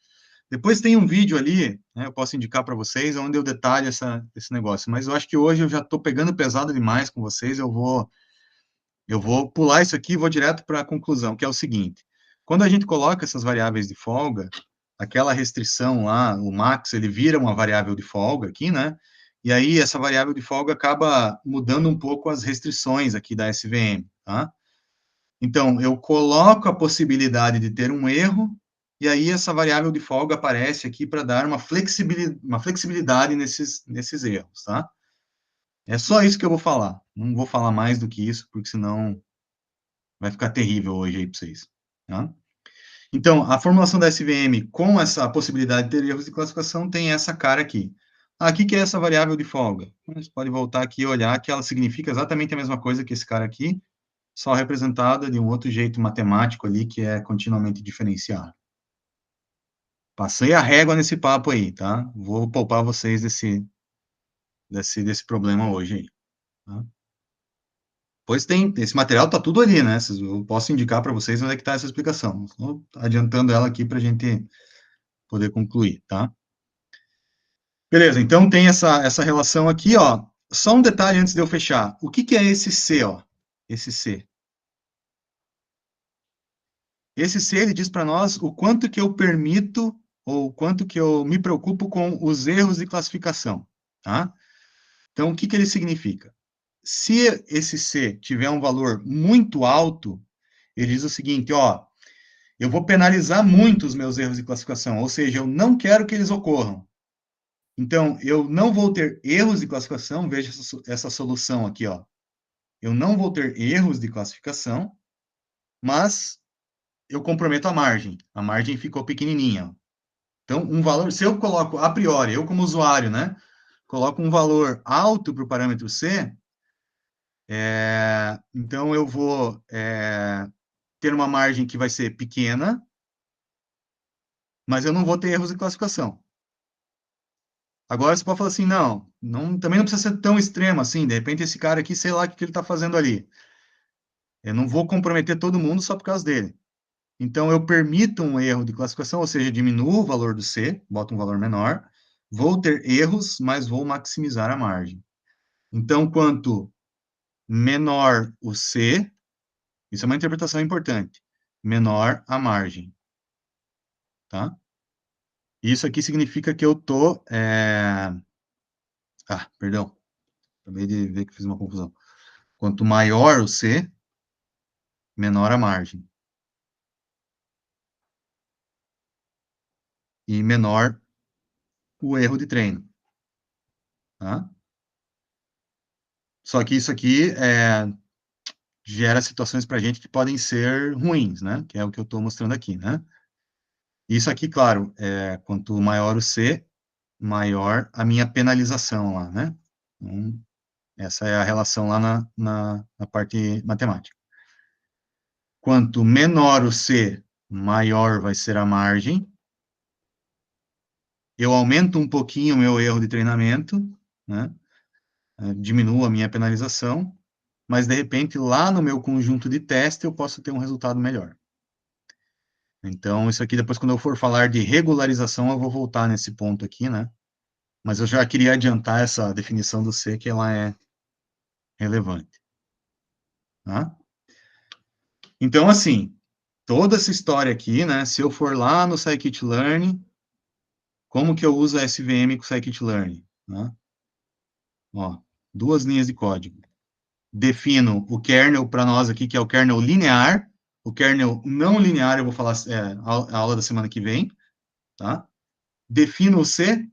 Depois tem um vídeo ali, né, eu posso indicar para vocês, onde eu detalho esse negócio. Mas eu acho que hoje eu já estou pegando pesado demais com vocês, eu vou pular isso aqui e vou direto para a conclusão, que é o seguinte. Quando a gente coloca essas variáveis de folga, aquela restrição lá, o max, ele vira uma variável de folga aqui, né? E aí essa variável de folga acaba mudando um pouco as restrições aqui da SVM, tá? Então, eu coloco a possibilidade de ter um erro, e aí essa variável de folga aparece aqui para dar uma flexibilidade nesses erros, tá? É só isso que eu vou falar. Não vou falar mais do que isso, porque senão vai ficar terrível hoje aí para vocês, tá? Então, a formulação da SVM com essa possibilidade de ter erros de classificação tem essa cara aqui. Aqui que é essa variável de folga. Você pode voltar aqui e olhar que ela significa exatamente a mesma coisa que esse cara aqui, só representada de um outro jeito matemático ali, que é continuamente diferenciado. Passei a régua nesse papo aí, tá? Vou poupar vocês desse problema hoje aí. Tá? Pois tem, esse material tá tudo ali, né? Eu posso indicar para vocês onde é que tá essa explicação. Estou adiantando ela aqui para a gente poder concluir, tá? Beleza, então tem essa relação aqui, ó. Só um detalhe antes de eu fechar. O que é esse C, ó? Esse C. Esse C, ele diz para nós o quanto que eu permito ou o quanto que eu me preocupo com os erros de classificação, tá? Então, o que ele significa? Se esse C tiver um valor muito alto, ele diz o seguinte, ó, eu vou penalizar muito os meus erros de classificação, ou seja, eu não quero que eles ocorram. Então, eu não vou ter erros de classificação, veja essa solução aqui, ó. Eu não vou ter erros de classificação, mas eu comprometo a margem ficou pequenininha. Então, um valor, se eu coloco, a priori, eu como usuário, né, coloco um valor alto para o parâmetro C, então eu vou ter uma margem que vai ser pequena, mas eu não vou ter erros de classificação. Agora você pode falar assim, também não precisa ser tão extremo assim, de repente esse cara aqui, sei lá o que ele está fazendo ali. Eu não vou comprometer todo mundo só por causa dele. Então, eu permito um erro de classificação, ou seja, diminuo o valor do C, boto um valor menor, vou ter erros, mas vou maximizar a margem. Então, quanto menor o C, isso é uma interpretação importante, menor a margem. Tá? Isso aqui significa que eu estou... perdão. Acabei de ver que fiz uma confusão. Quanto maior o C, menor a margem. E menor o erro de treino. Tá? Só que isso aqui gera situações para a gente que podem ser ruins, né? Que é o que eu estou mostrando aqui, né? Isso aqui, claro, quanto maior o C, maior a minha penalização lá, né? Então, essa é a relação lá na parte matemática. Quanto menor o C, maior vai ser a margem. Eu aumento um pouquinho o meu erro de treinamento, né? Diminuo a minha penalização, mas, de repente, lá no meu conjunto de teste, eu posso ter um resultado melhor. Então, isso aqui, depois, quando eu for falar de regularização, eu vou voltar nesse ponto aqui, né? Mas eu já queria adiantar essa definição do C, que ela é relevante. Tá? Então, assim, toda essa história aqui, né? Se eu for lá no scikit-learn, como que eu uso a SVM com o scikit-learn? Né? Ó, 2 linhas de código. Defino o kernel para nós aqui, que é o kernel linear. O kernel não linear, eu vou falar a aula da semana que vem, tá? Defino o C,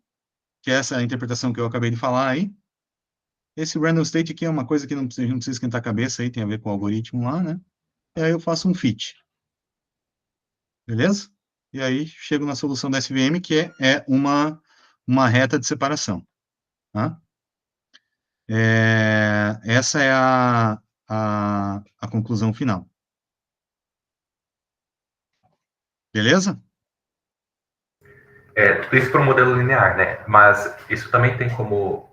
que é essa interpretação que eu acabei de falar aí. Esse random state aqui é uma coisa que não precisa esquentar a cabeça aí, tem a ver com o algoritmo lá, né? E aí eu faço um fit. Beleza? E aí chego na solução da SVM, que é uma reta de separação. Tá? Essa é a conclusão final. Beleza? Tudo isso para o modelo linear, né? Mas isso também tem como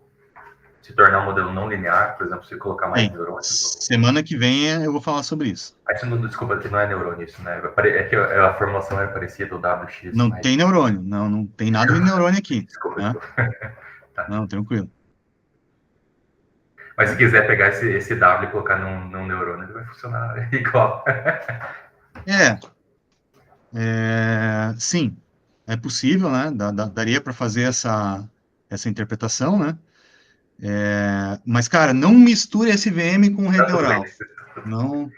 se tornar um modelo não linear, por exemplo, se colocar mais neurônios? Semana que vem eu vou falar sobre isso. Desculpa, que não é neurônio isso, né? É que a formulação é parecida, o WX. Não tem neurônio, não tem nada de neurônio aqui. Desculpa. Tá. Não, tranquilo. Mas se quiser pegar esse W e colocar num neurônio, ele vai funcionar igual. Sim, é possível, né? Daria para fazer essa interpretação, né? Mas, cara, não misture SVM com rede neural. Não.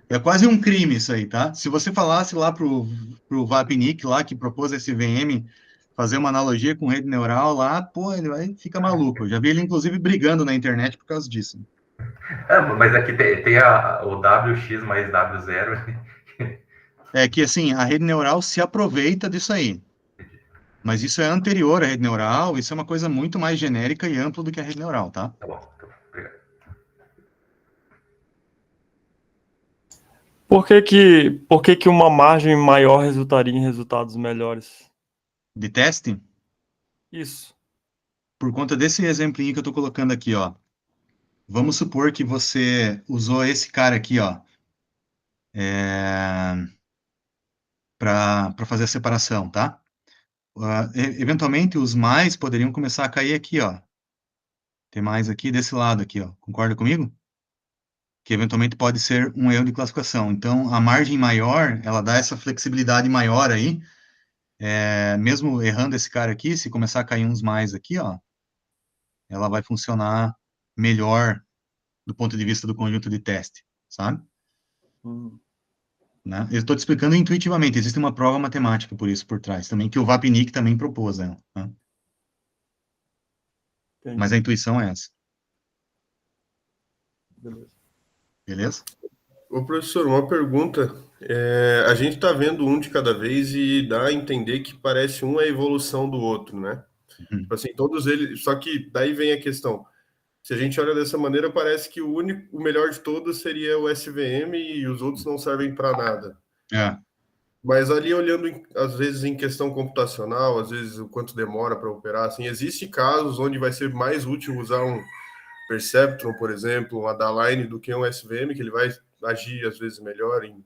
É quase um crime isso aí, tá? Se você falasse lá pro Vapnik lá, que propôs SVM, fazer uma analogia com rede neural lá, pô, ele fica maluco. Eu já vi ele, inclusive, brigando na internet por causa disso. Mas aqui tem o WX mais W0. É que, assim, a rede neural se aproveita disso aí. Mas isso é anterior à rede neural, isso é uma coisa muito mais genérica e ampla do que a rede neural, tá? Tá bom, obrigado. Por que uma margem maior resultaria em resultados melhores? De teste? Isso. Por conta desse exemplinho que eu estou colocando aqui, ó. Vamos supor que você usou esse cara aqui, ó, para fazer a separação, tá? Eventualmente, os mais poderiam começar a cair aqui, ó. Tem mais aqui desse lado aqui, ó. Concorda comigo? Que eventualmente pode ser um erro de classificação. Então, a margem maior, ela dá essa flexibilidade maior aí. Mesmo errando esse cara aqui, se começar a cair uns mais aqui, ó, ela vai funcionar melhor do ponto de vista do conjunto de teste, sabe? Né? Eu estou te explicando intuitivamente, existe uma prova matemática por isso por trás também, que o Vapnik também propôs, né? Mas a intuição é essa. Beleza? Ô, professor, uma pergunta. A gente está vendo um de cada vez e dá a entender que parece um é a evolução do outro, né? Tipo assim, todos eles... Só que daí vem a questão. Se a gente olha dessa maneira, parece que o melhor de todos seria o SVM e os outros não servem para nada. Mas ali olhando, às vezes, em questão computacional, às vezes o quanto demora para operar, assim, existem casos onde vai ser mais útil usar um Perceptron, por exemplo, um Adaline, do que um SVM, que ele vai agir, às vezes, melhor em...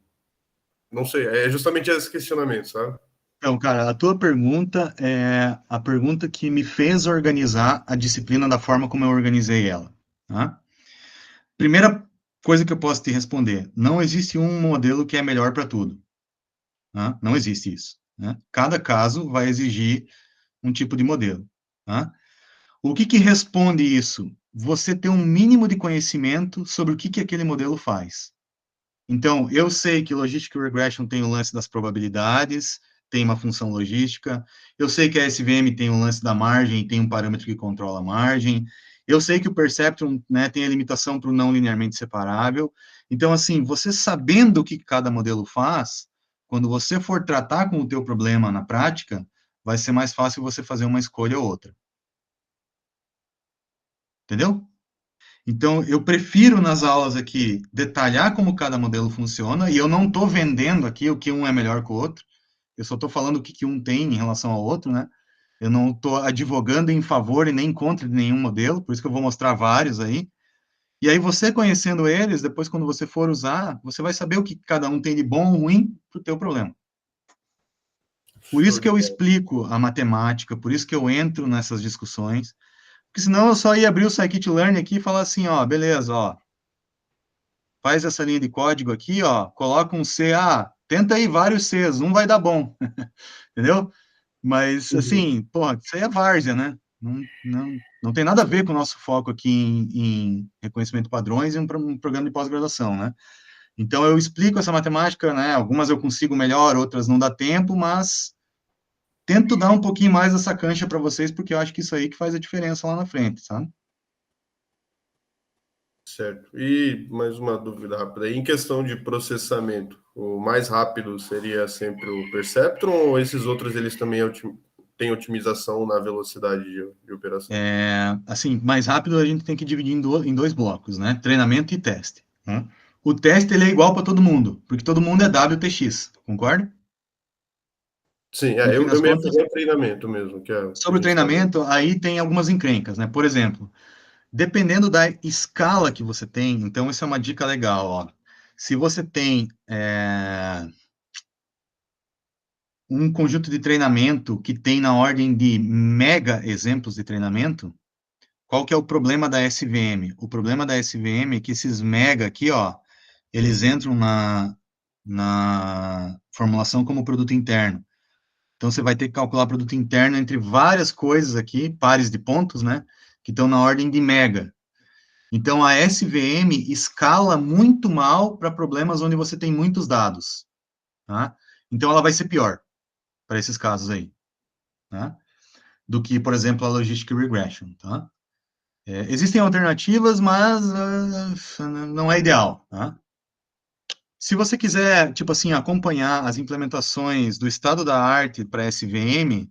Não sei, é justamente esse questionamento, sabe? Então, cara, a tua pergunta é a pergunta que me fez organizar a disciplina da forma como eu organizei ela. Tá? Primeira coisa que eu posso te responder, não existe um modelo que é melhor para tudo. Tá? Não existe isso. Né? Cada caso vai exigir um tipo de modelo. Tá? O que responde isso? Você ter um mínimo de conhecimento sobre o que aquele modelo faz. Então, eu sei que Logistic Regression tem o lance das probabilidades, tem uma função logística, eu sei que a SVM tem o lance da margem e tem um parâmetro que controla a margem, eu sei que o Perceptron, né, tem a limitação para o não linearmente separável. Então, assim, você sabendo o que cada modelo faz, quando você for tratar com o teu problema na prática, vai ser mais fácil você fazer uma escolha ou outra. Entendeu? Então, eu prefiro nas aulas aqui detalhar como cada modelo funciona, e eu não estou vendendo aqui o que um é melhor que o outro, eu só estou falando o que um tem em relação ao outro, né? Eu não estou advogando em favor e nem contra de nenhum modelo, por isso que eu vou mostrar vários aí. E aí, você conhecendo eles, depois quando você for usar, você vai saber o que cada um tem de bom ou ruim para o teu problema. Por isso que eu explico a matemática, por isso que eu entro nessas discussões, porque senão eu só ia abrir o Scikit-Learn aqui e falar assim, ó, beleza, ó, faz essa linha de código aqui, ó, coloca um C, tenta aí vários Cs, um vai dar bom, entendeu? Mas, assim, porra, isso aí é várzea, né? Não tem nada a ver com o nosso foco aqui em reconhecimento de padrões e um programa de pós-graduação, né? Então, eu explico essa matemática, né? Algumas eu consigo melhor, outras não dá tempo, mas tento dar um pouquinho mais dessa cancha para vocês, porque eu acho que isso aí que faz a diferença lá na frente, sabe? Certo. E mais uma dúvida rápida. Em questão de processamento, o mais rápido seria sempre o Perceptron, ou esses outros eles também têm otimização na velocidade de operação? Assim, mais rápido a gente tem que dividir em dois blocos, né? Treinamento e teste. Né? O teste ele é igual para todo mundo, porque todo mundo é WTX, concorda? Sim, eu me referi ao treinamento mesmo. Sobre o treinamento, aí tem algumas encrencas, né? Por exemplo, dependendo da escala que você tem, então isso é uma dica legal, ó. Se você tem um conjunto de treinamento que tem na ordem de mega exemplos de treinamento, qual que é o problema da SVM? O problema da SVM é que esses mega aqui, ó, eles entram na formulação como produto interno. Então, você vai ter que calcular produto interno entre várias coisas aqui, pares de pontos, né, que estão na ordem de mega. Então, a SVM escala muito mal para problemas onde você tem muitos dados, tá? Então, ela vai ser pior para esses casos aí, tá? Do que, por exemplo, a Logistic Regression, tá? Existem alternativas, mas não é ideal, tá? Se você quiser, tipo assim, acompanhar as implementações do estado da arte para SVM,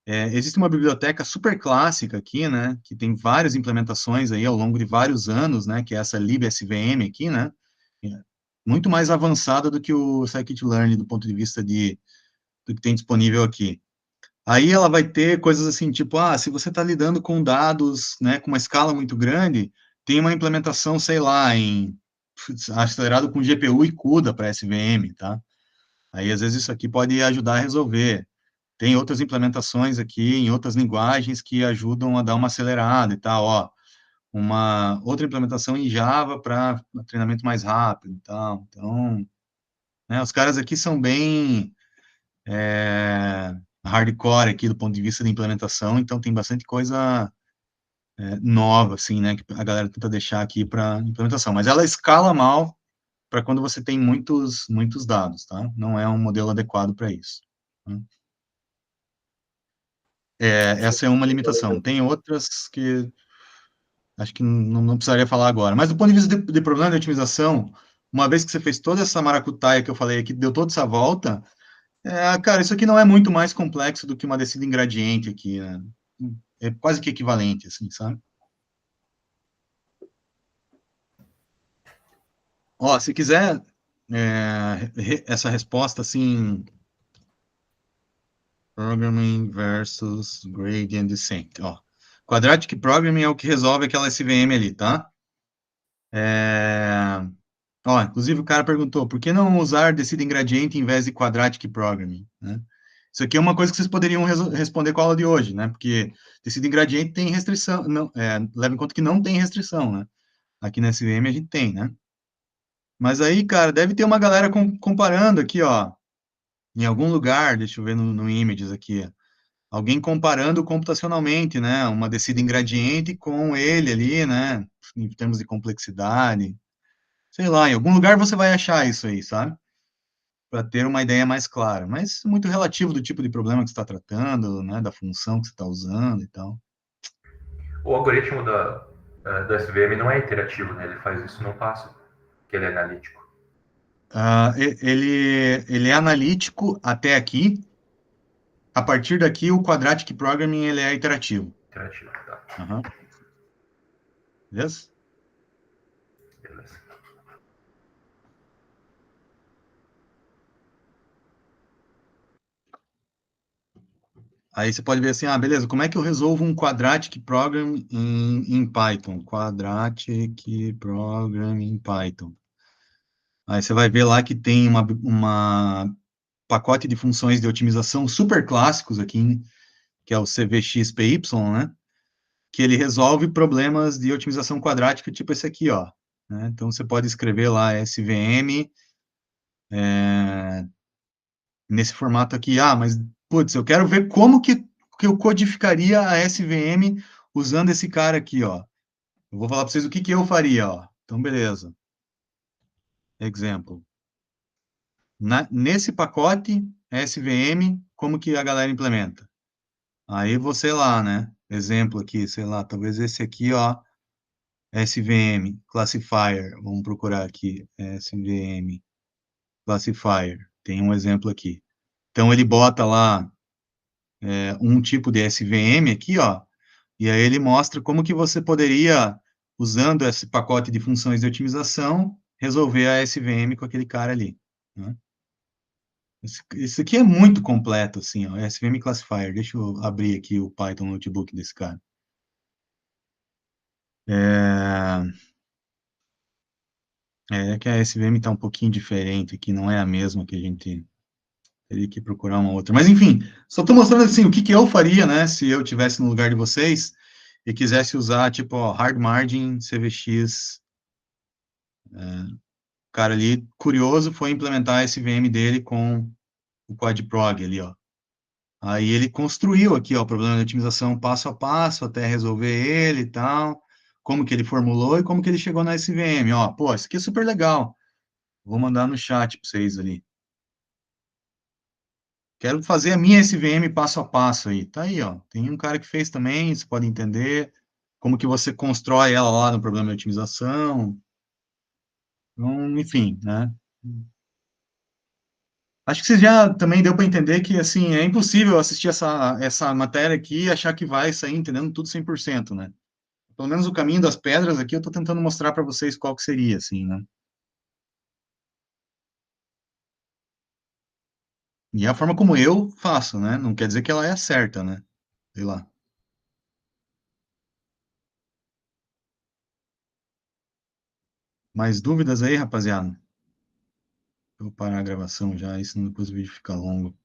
existe uma biblioteca super clássica aqui, né, que tem várias implementações aí ao longo de vários anos, né, que é essa libsvm aqui, né, muito mais avançada do que o scikit-learn do ponto de vista do que tem disponível aqui. Aí ela vai ter coisas assim, tipo, se você está lidando com dados, né, com uma escala muito grande, tem uma implementação, sei lá, acelerado com GPU e CUDA para SVM, tá? Aí, às vezes, isso aqui pode ajudar a resolver. Tem outras implementações aqui em outras linguagens que ajudam a dar uma acelerada e tal, ó. Uma outra implementação em Java para treinamento mais rápido e tal. Então, né, os caras aqui são bem hardcore aqui do ponto de vista da implementação, então tem bastante coisa nova, assim, né, que a galera tenta deixar aqui para implementação. Mas ela escala mal para quando você tem muitos dados, tá? Não é um modelo adequado para isso. Tá? Essa é uma limitação. Tem outras que acho que não precisaria falar agora. Mas do ponto de vista de problema de otimização, uma vez que você fez toda essa maracutaia que eu falei aqui, deu toda essa volta, cara, isso aqui não é muito mais complexo do que uma descida em gradiente aqui, né? É quase que equivalente, assim, sabe? Ó, se quiser essa resposta, assim, Programming versus Gradient Descent, ó. Quadratic Programming é o que resolve aquela SVM ali, tá? Ó, inclusive o cara perguntou, por que não usar descida em gradiente em vez de Quadratic Programming, né? Isso aqui é uma coisa que vocês poderiam responder com a aula de hoje, né? Porque descida em gradiente tem restrição, não, leva em conta que não tem restrição, né? Aqui na SVM a gente tem, né? Mas aí, cara, deve ter uma galera comparando aqui, ó, em algum lugar, deixa eu ver no Images aqui, alguém comparando computacionalmente, né, uma descida em gradiente com ele ali, né, em termos de complexidade, sei lá, em algum lugar você vai achar isso aí, sabe? Para ter uma ideia mais clara, mas muito relativo do tipo de problema que você está tratando, né, da função que você está usando e tal. O algoritmo do SVM não é iterativo, né? Ele faz isso num passo, que ele é analítico. Ele é analítico até aqui. A partir daqui, o Quadratic Programming ele é iterativo. Iterativo, tá. Uhum. Beleza? Beleza. Aí você pode ver assim, beleza, como é que eu resolvo um Quadratic Program em Python? Quadratic Program em Python. Aí você vai ver lá que tem uma pacote de funções de otimização super clássicos aqui, que é o CVXPY, né? Que ele resolve problemas de otimização quadrática, tipo esse aqui, ó. Né? Então, você pode escrever lá SVM nesse formato aqui. Mas, putz, eu quero ver como que eu codificaria a SVM usando esse cara aqui, ó. Eu vou falar para vocês o que eu faria, ó. Então, beleza. Exemplo. Nesse pacote, SVM, como que a galera implementa? Aí, sei lá, né? Exemplo aqui, sei lá, talvez esse aqui, ó, SVM, classifier, vamos procurar aqui, SVM, classifier, tem um exemplo aqui. Então, ele bota lá um tipo de SVM aqui, ó, e aí ele mostra como que você poderia, usando esse pacote de funções de otimização, resolver a SVM com aquele cara ali. Né? Esse aqui é muito completo, assim, ó, SVM Classifier. Deixa eu abrir aqui o Python Notebook desse cara. É que a SVM está um pouquinho diferente aqui, não é a mesma que a gente teria que procurar uma outra. Mas, enfim, só estou mostrando, assim, o que eu faria, né, se eu estivesse no lugar de vocês e quisesse usar, tipo, ó, hard margin, CVX. O cara ali, curioso, foi implementar a SVM dele com o quadprog ali, ó. Aí ele construiu aqui, ó, o problema de otimização passo a passo até resolver ele e tal, como que ele formulou e como que ele chegou na SVM, ó. Pô, isso aqui é super legal. Vou mandar no chat para vocês ali. Quero fazer a minha SVM passo a passo aí. Tá aí, ó. Tem um cara que fez também, você pode entender como que você constrói ela lá no problema de otimização. Então, enfim, né? Acho que você já também deu para entender que, assim, é impossível assistir essa matéria aqui e achar que vai sair entendendo tudo 100%, né? Pelo menos o caminho das pedras aqui eu estou tentando mostrar para vocês qual que seria, assim, né? E é a forma como eu faço, né? Não quer dizer que ela é a certa, né? Sei lá. Mais dúvidas aí, rapaziada? Vou parar a gravação já, senão depois o vídeo fica longo.